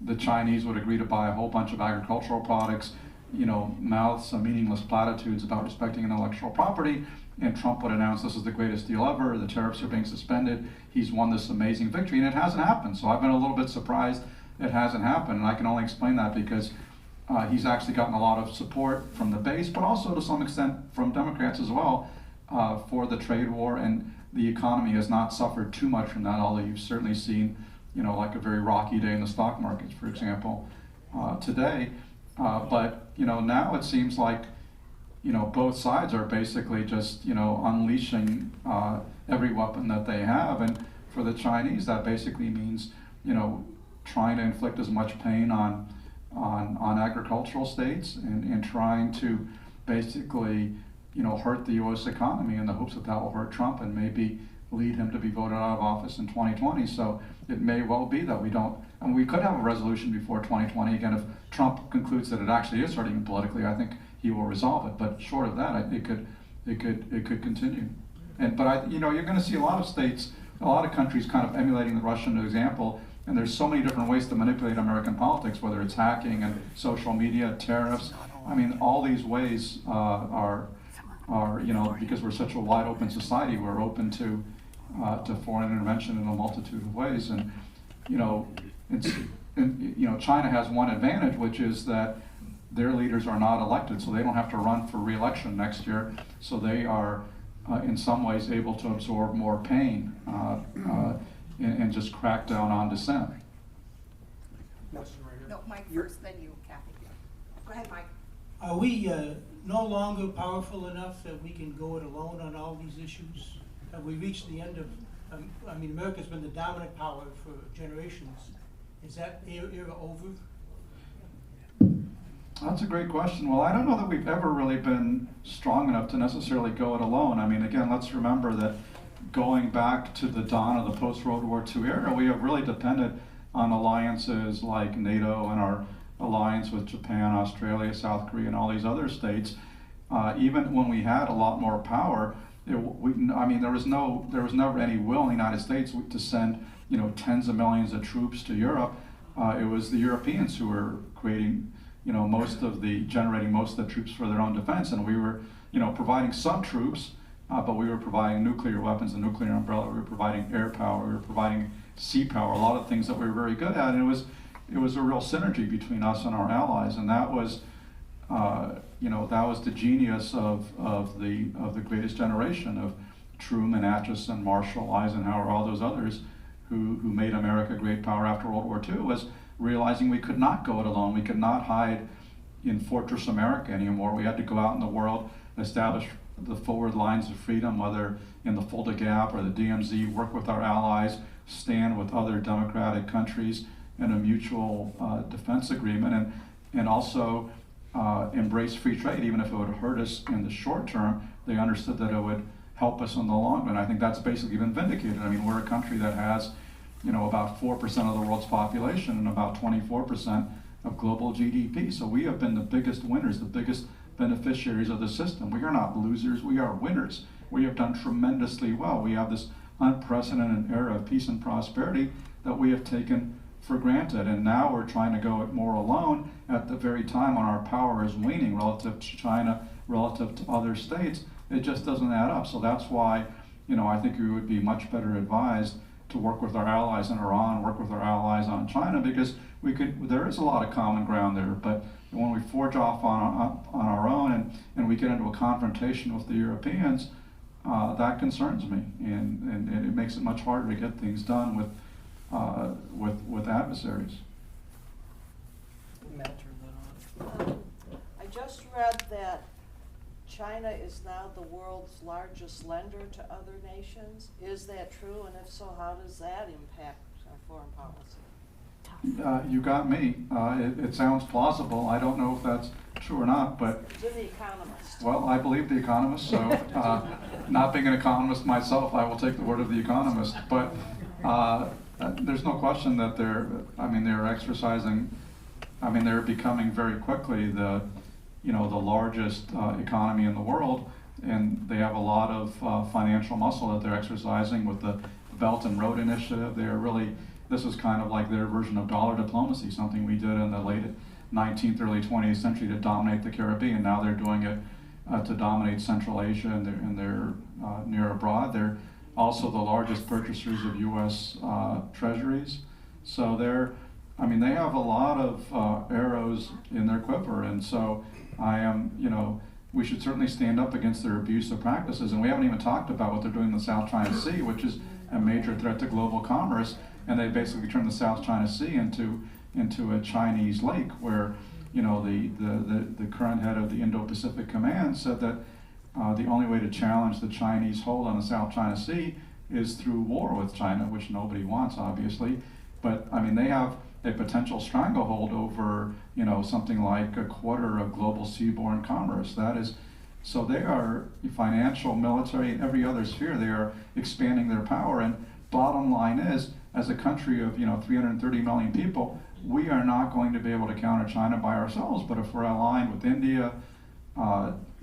the Chinese would agree to buy a whole bunch of agricultural products, you know, mouth some meaningless platitudes about respecting intellectual property, and Trump would announce this is the greatest deal ever, the tariffs are being suspended, he's won this amazing victory, and it hasn't happened. So I've been a little bit surprised it hasn't happened, and I can only explain that because he's actually gotten a lot of support from the base, but also to some extent from Democrats as well, for the trade war, and the economy has not suffered too much from that, although you've certainly seen, you know, like a very rocky day in the stock markets, for example, today. But, you know, now it seems like, you know, both sides are basically just, you know, unleashing every weapon that they have. And for the Chinese, that basically means, you know, trying to inflict as much pain on agricultural states, and trying to basically, you know, hurt the U.S. economy in the hopes that will hurt Trump and maybe lead him to be voted out of office in 2020. So it may well be that we don't, and we could have a resolution before 2020. Again, if Trump concludes that it actually is hurting him politically, I think he will resolve it. But short of that, it could continue. But you know, you're going to see a lot of states, a lot of countries kind of emulating the Russian example. And there's so many different ways to manipulate American politics, whether it's hacking and social media, tariffs. I mean, all these ways are, you know, because we're such a wide open society, we're open to foreign intervention in a multitude of ways. And you know, China has one advantage, which is that their leaders are not elected, so they don't have to run for re-election next year. So they are, in some ways, able to absorb more pain and just crack down on dissent. No, Mike first, then you, Kathy. Go ahead, Mike. Are we no longer powerful enough that we can go it alone on all these issues? Have we reached the end of, I mean, America's been the dominant power for generations. Is that era over? That's a great question. Well, I don't know that we've ever really been strong enough to necessarily go it alone. I mean, again, let's remember that going back to the dawn of the post-World War II era, we have really depended on alliances like NATO and our alliance with Japan, Australia, South Korea, and all these other states. Even when we had a lot more power, I mean, there was never any will in the United States to send, tens of millions of troops to Europe. It was the Europeans who were creating, generating most of the troops for their own defense, and we were, providing some troops, but we were providing nuclear weapons, the nuclear umbrella. We were providing air power. We were providing sea power. A lot of things that we were very good at, and it was a real synergy between us and our allies, and that was. That was the genius of the greatest generation of Truman, Atchison, Marshall, Eisenhower, all those others who made America a great power after World War II, was realizing we could not go it alone. We could not hide in Fortress America anymore. We had to go out in the world, establish the forward lines of freedom, whether in the Fulda Gap or the DMZ, work with our allies, stand with other democratic countries in a mutual defense agreement, and also embrace free trade, even if it would hurt us in the short term. They understood that it would help us in the long run. I think that's basically been vindicated. I mean, we're a country that has, about 4% of the world's population and about 24% of global GDP. So we have been the biggest winners, the biggest beneficiaries of the system. We are not losers, we are winners. We have done tremendously well. We have this unprecedented era of peace and prosperity that we have taken for granted, and now we're trying to go it more alone at the very time when our power is waning relative to China, relative to other states. It just doesn't add up. So that's why, I think we would be much better advised to work with our allies in Iran, work with our allies on China, because there is a lot of common ground there. But when we forge off on our own and we get into a confrontation with the Europeans, that concerns me, and it makes it much harder to get things done with adversaries. I just read that China is now the world's largest lender to other nations. Is that true? And if so, how does that impact our foreign policy? You got me. It sounds plausible. I don't know if that's true or not, but... It's in The Economist. Well, I believe The Economist, so not being an economist myself, I will take the word of The Economist. But there's no question that they're becoming very quickly the largest economy in the world, and they have a lot of financial muscle that they're exercising with the Belt and Road Initiative. This is kind of like their version of dollar diplomacy, something we did in the late 19th, early 20th century to dominate the Caribbean. Now they're doing it to dominate Central Asia, and they're near abroad. They're also the largest purchasers of U.S. treasuries. So they have a lot of arrows in their quiver, and so we should certainly stand up against their abusive practices. And we haven't even talked about what they're doing in the South China Sea, which is a major threat to global commerce. And they basically turned the South China Sea into a Chinese lake, where the current head of the Indo-Pacific Command said that the only way to challenge the Chinese hold on the South China Sea is through war with China, which nobody wants, obviously. But they have a potential stranglehold over something like a quarter of global seaborne commerce. So they are financial, military, and every other sphere. They are expanding their power. And bottom line is, as a country of 330 million people, we are not going to be able to counter China by ourselves. But if we're aligned with India,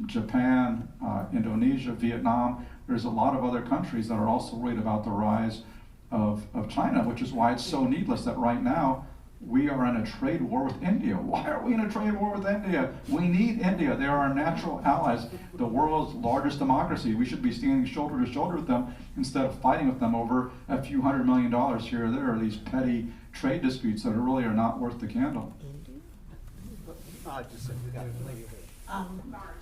Japan, Indonesia, Vietnam, there's a lot of other countries that are also worried about the rise of China, which is why it's so needless that right now we are in a trade war with India. Why are we in a trade war with India? We need India. They are our natural allies, the world's largest democracy. We should be standing shoulder to shoulder with them instead of fighting with them over a few $100 million here or there, or these petty trade disputes that really are not worth the candle.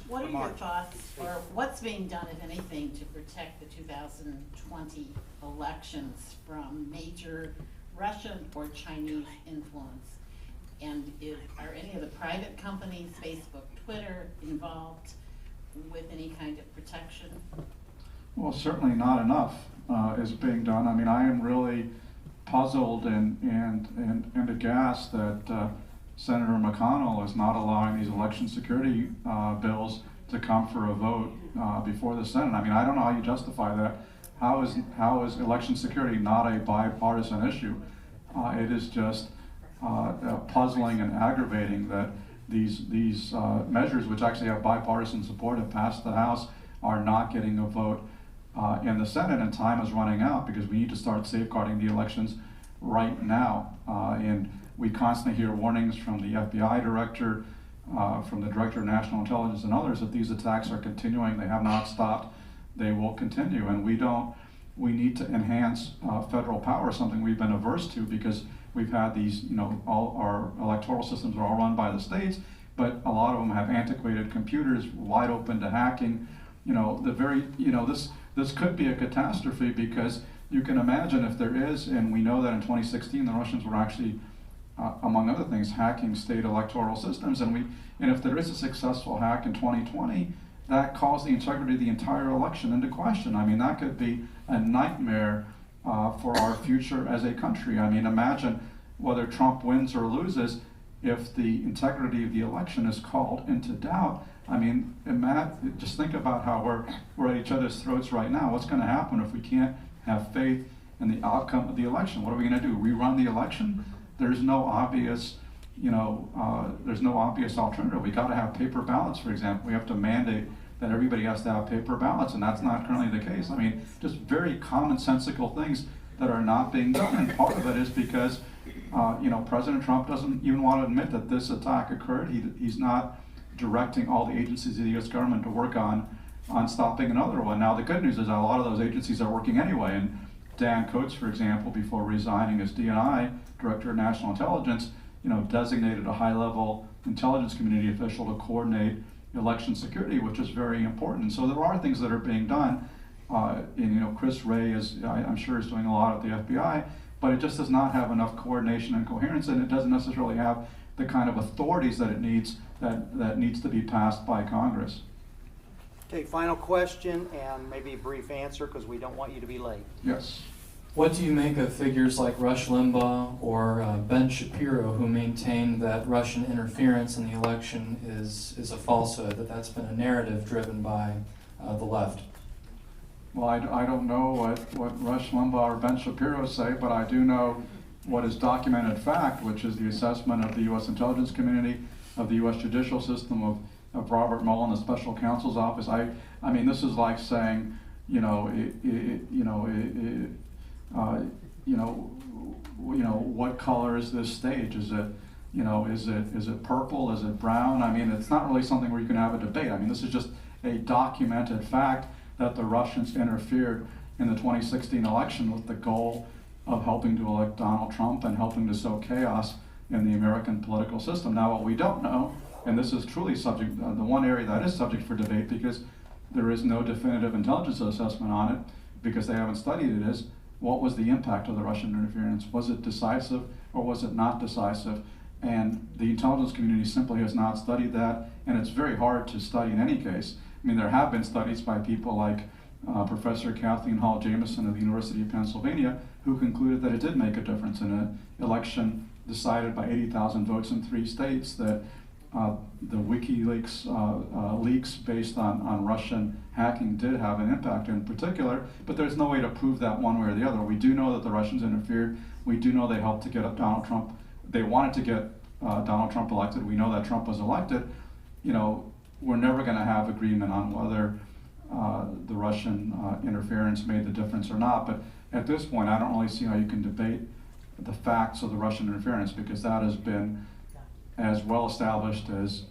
What are your thoughts, or what's being done, if anything, to protect the 2020 elections from major Russian or Chinese influence? And are any of the private companies, Facebook, Twitter, involved with any kind of protection? Well, certainly not enough is being done. I am really puzzled and aghast that Senator McConnell is not allowing these election security bills to come for a vote before the Senate. I don't know how you justify that. How is election security not a bipartisan issue? It is just puzzling and aggravating that these measures, which actually have bipartisan support, have passed the House are not getting a vote in the Senate, and time is running out because we need to start safeguarding the elections right now. And we constantly hear warnings from the FBI director, from the Director of National Intelligence and others that these attacks are continuing. They have not stopped. They will continue, and we need to enhance federal power, something we've been averse to because we've had these, all our electoral systems are all run by the states, but a lot of them have antiquated computers wide open to hacking. This could be a catastrophe because you can imagine if there is, and we know that in 2016 the Russians were actually, among other things, hacking state electoral systems, and if there is a successful hack in 2020, that calls the integrity of the entire election into question. I mean, that could be a nightmare for our future as a country. I mean, imagine whether Trump wins or loses, if the integrity of the election is called into doubt. I mean, just think about how we're at each other's throats right now. What's going to happen if we can't have faith in the outcome of the election? What are we going to do? Rerun the election? There's no obvious, there's no obvious alternative. We got to have paper ballots, for example. We have to mandate that everybody has to have paper ballots, and that's not currently the case. I mean, just very commonsensical things that are not being done, and part of it is because, President Trump doesn't even want to admit that this attack occurred. He's not directing all the agencies of the U.S. government to work on stopping another one. Now, the good news is that a lot of those agencies are working anyway, and Dan Coates, for example, before resigning as DNI, Director of National Intelligence, designated a high-level intelligence community official to coordinate election security, which is very important. So there are things that are being done. Chris Wray I'm sure is doing a lot at the FBI, but it just does not have enough coordination and coherence, and it doesn't necessarily have the kind of authorities that it needs, that needs to be passed by Congress. Okay, final question and maybe a brief answer because we don't want you to be late. Yes. What do you make of figures like Rush Limbaugh or Ben Shapiro, who maintain that Russian interference in the election is a falsehood, that's been a narrative driven by the left? Well, I don't know what Rush Limbaugh or Ben Shapiro say, but I do know what is documented fact, which is the assessment of the U.S. intelligence community, of the U.S. judicial system, of Robert Mueller, the special counsel's office. I mean, this is like saying, what color is this stage? Is it, is it purple? Is it brown? I mean, it's not really something where you can have a debate. I mean, this is just a documented fact that the Russians interfered in the 2016 election with the goal of helping to elect Donald Trump and helping to sow chaos in the American political system. Now, what we don't know, and this is truly subject, the one area that is subject for debate because there is no definitive intelligence assessment on it because they haven't studied it, is what was the impact of the Russian interference? Was it decisive or was it not decisive? And the intelligence community simply has not studied that, and it's very hard to study in any case. I mean, there have been studies by people like Professor Kathleen Hall Jameson of the University of Pennsylvania, who concluded that it did make a difference in an election decided by 80,000 votes in 3 states, that the WikiLeaks leaks based on Russian hacking did have an impact in particular, but there's no way to prove that one way or the other. We do know that the Russians interfered. We do know they helped to get Donald Trump. They wanted to get Donald Trump elected. We know that Trump was elected. We're never going to have agreement on whether the Russian interference made the difference or not, but at this point, I don't really see how you can debate the facts of the Russian interference because that has been as well established as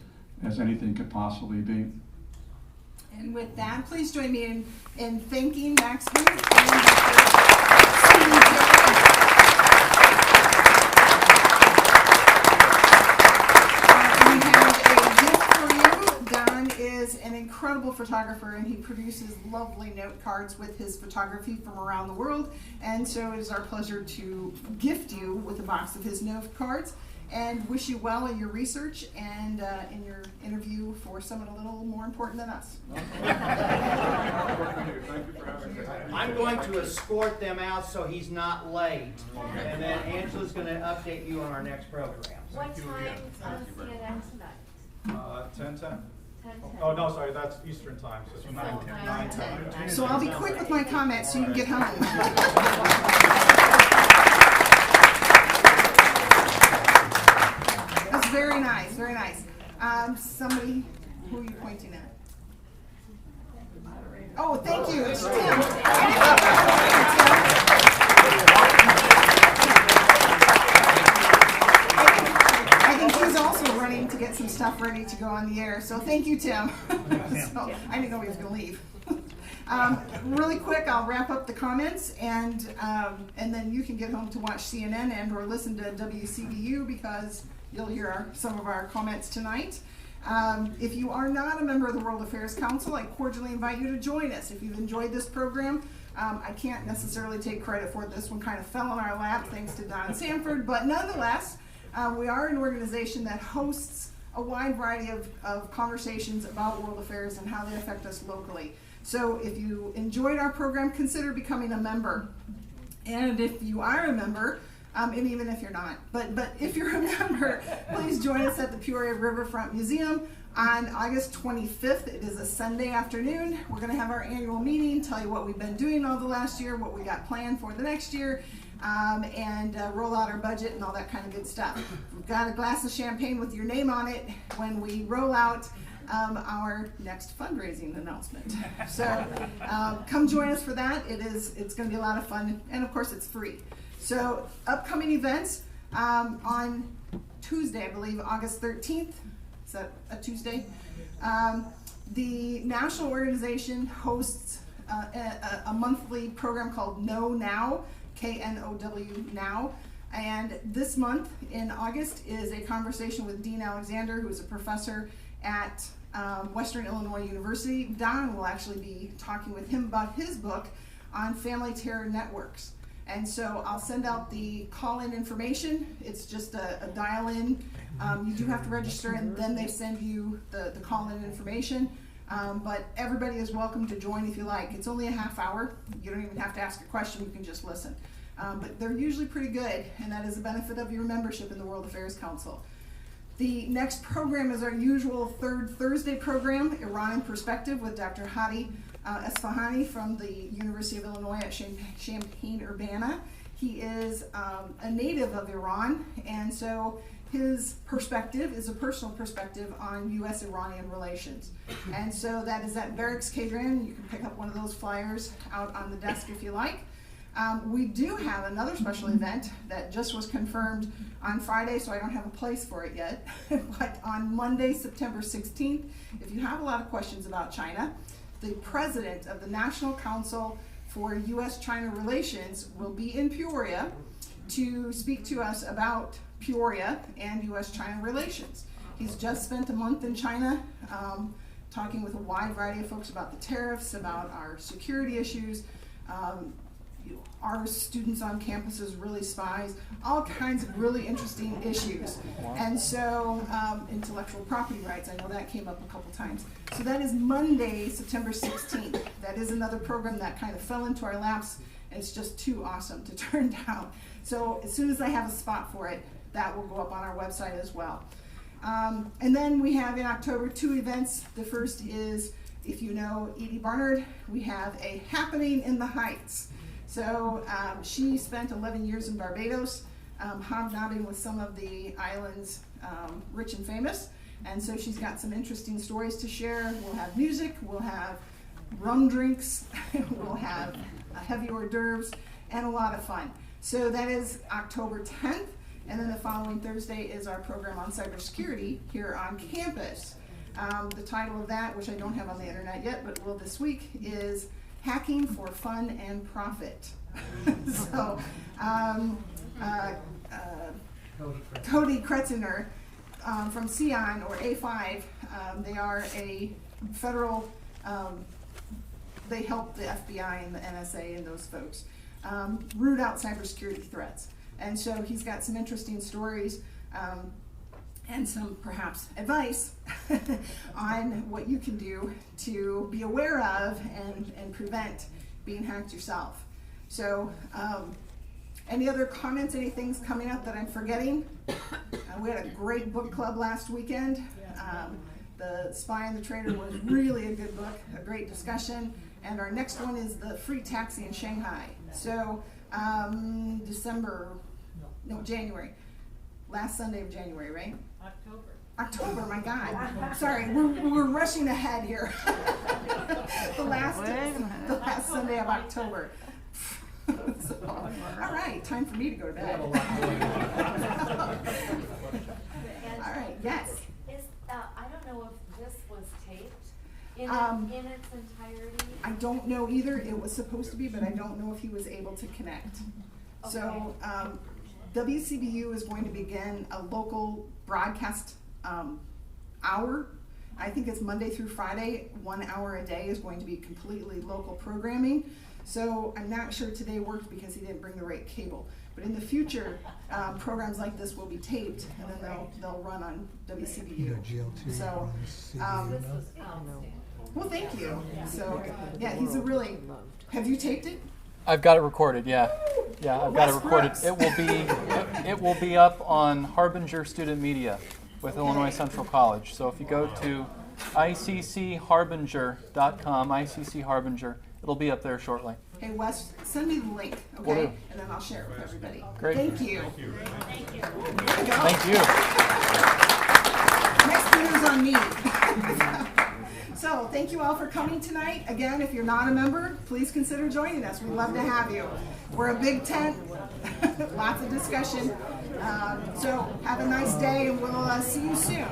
anything could possibly be. And with that, please join me in thanking Max Booth and Dr. We have a gift for you. Don is an incredible photographer, and he produces lovely note cards with his photography from around the world. And so it is our pleasure to gift you with a box of his note cards, and wish you well in your research and in your interview for someone a little more important than us. I'm going to escort them out so he's not late, and then Angela's going to update you on our next programs. What time is CNN tonight? 10:10. 10:10. Oh, no, sorry, that's Eastern time, so it's 9:10. So I'll be quick with my comments so you can get home. That's very nice, very nice. Somebody, who are you pointing at? Oh, thank you, it's Tim. I think he's also running to get some stuff ready to go on the air, so thank you, Tim. So, I didn't know he was gonna leave. Really quick, I'll wrap up the comments, and then you can get home to watch CNN and or listen to WCBU because you'll hear some of our comments tonight. If you are not a member of the World Affairs Council, I cordially invite you to join us. If you've enjoyed this program, I can't necessarily take credit for it. This one kind of fell in our lap thanks to Don Sanford, but nonetheless, we are an organization that hosts a wide variety of conversations about world affairs and how they affect us locally. So if you enjoyed our program, consider becoming a member. And if you are a member, and even if you're not, but if you're a member, please join us at the Peoria Riverfront Museum on August 25th. It is a Sunday afternoon. We're going to have our annual meeting, tell you what we've been doing all the last year, what we got planned for the next year, and roll out our budget and all that kind of good stuff. We've got a glass of champagne with your name on it when we roll out our next fundraising announcement. So come join us for that. It's going to be a lot of fun, and of course it's free. So upcoming events on Tuesday, I believe, August 13th. Is that a Tuesday? The national organization hosts a monthly program called Know Now, K-N-O-W Now. And this month in August is a conversation with Dean Alexander, who is a professor at Western Illinois University. Don will actually be talking with him about his book on family terror networks. And so I'll send out the call-in information. It's just a dial-in. You do have to register, and then they send you the call-in information. But everybody is welcome to join if you like. It's only a half hour. You don't even have to ask a question. You can just listen. But they're usually pretty good, and that is a benefit of your membership in the World Affairs Council. The next program is our usual third Thursday program, Iran in Perspective, with Dr. Hadi Esfahani from the University of Illinois at Champaign-Urbana. He is a native of Iran, and so his perspective is a personal perspective on U.S.-Iranian relations. And so that is at Barracks Cadran. You can pick up one of those flyers out on the desk if you like. We do have another special event that just was confirmed on Friday, so I don't have a place for it yet. But on Monday, September 16th, if you have a lot of questions about China, the president of the National Council for U.S.-China Relations will be in Peoria to speak to us about Peoria and U.S.-China relations. He's just spent a month in China talking with a wide variety of folks about the tariffs, about our security issues, are students on campuses really spies, all kinds of really interesting issues. And so intellectual property rights, I know that came up a couple times. So that is Monday, September 16th. That is another program that kind of fell into our laps, and it's just too awesome to turn down. So as soon as I have a spot for it, that will go up on our website as well. And then we have in October 2 events. The first is, if you know Edie Barnard, we have a Happening in the Heights. So she spent 11 years in Barbados, hobnobbing with some of the island's rich and famous. And so she's got some interesting stories to share. We'll have music, we'll have rum drinks, we'll have heavy hors d'oeuvres, and a lot of fun. So that is October 10th. And then the following Thursday is our program on cybersecurity here on campus. The title of that, which I don't have on the internet yet, but will this week, is Hacking for Fun and Profit. So, Cody Kretziner from Sion, or A5, they are a federal, they help the FBI and the NSA and those folks root out cybersecurity threats. And so he's got some interesting stories and some perhaps advice on what you can do to be aware of and prevent being hacked yourself. So any other comments, any things coming up that I'm forgetting? We had a great book club last weekend. The Spy and the Traitor was really a good book, a great discussion. And our next one is The Free Taxi in Shanghai. So January. Last Sunday of January, right? October, my God. Sorry, we're rushing ahead here. the last Sunday of October. So, all right, time for me to go to bed. All right, yes. I don't know if this was taped in its entirety. I don't know either. It was supposed to be, but I don't know if he was able to connect. Okay. So WCBU is going to begin a local broadcast hour. I think it's Monday through Friday. 1 hour a day is going to be completely local programming. So I'm not sure today worked because he didn't bring the right cable. But in the future, programs like this will be taped, and then they'll run on WCBU. So, well, thank you. So, yeah, he's a really. Have you taped it? I've got it recorded. Yeah, I've got it recorded. It will be up on Harbinger Student Media with Illinois Central College. So if you go to iccharbinger.com, ICC Harbinger, it'll be up there shortly. Hey, Wes, send me the link, Will okay? do. And then I'll share it with everybody. Great. Thank you. Thank you. Thank you. Next year's on me. So, thank you all for coming tonight. Again, if you're not a member, please consider joining us. We'd love to have you. We're a big tent, lots of discussion. So, have a nice day, and we'll see you soon.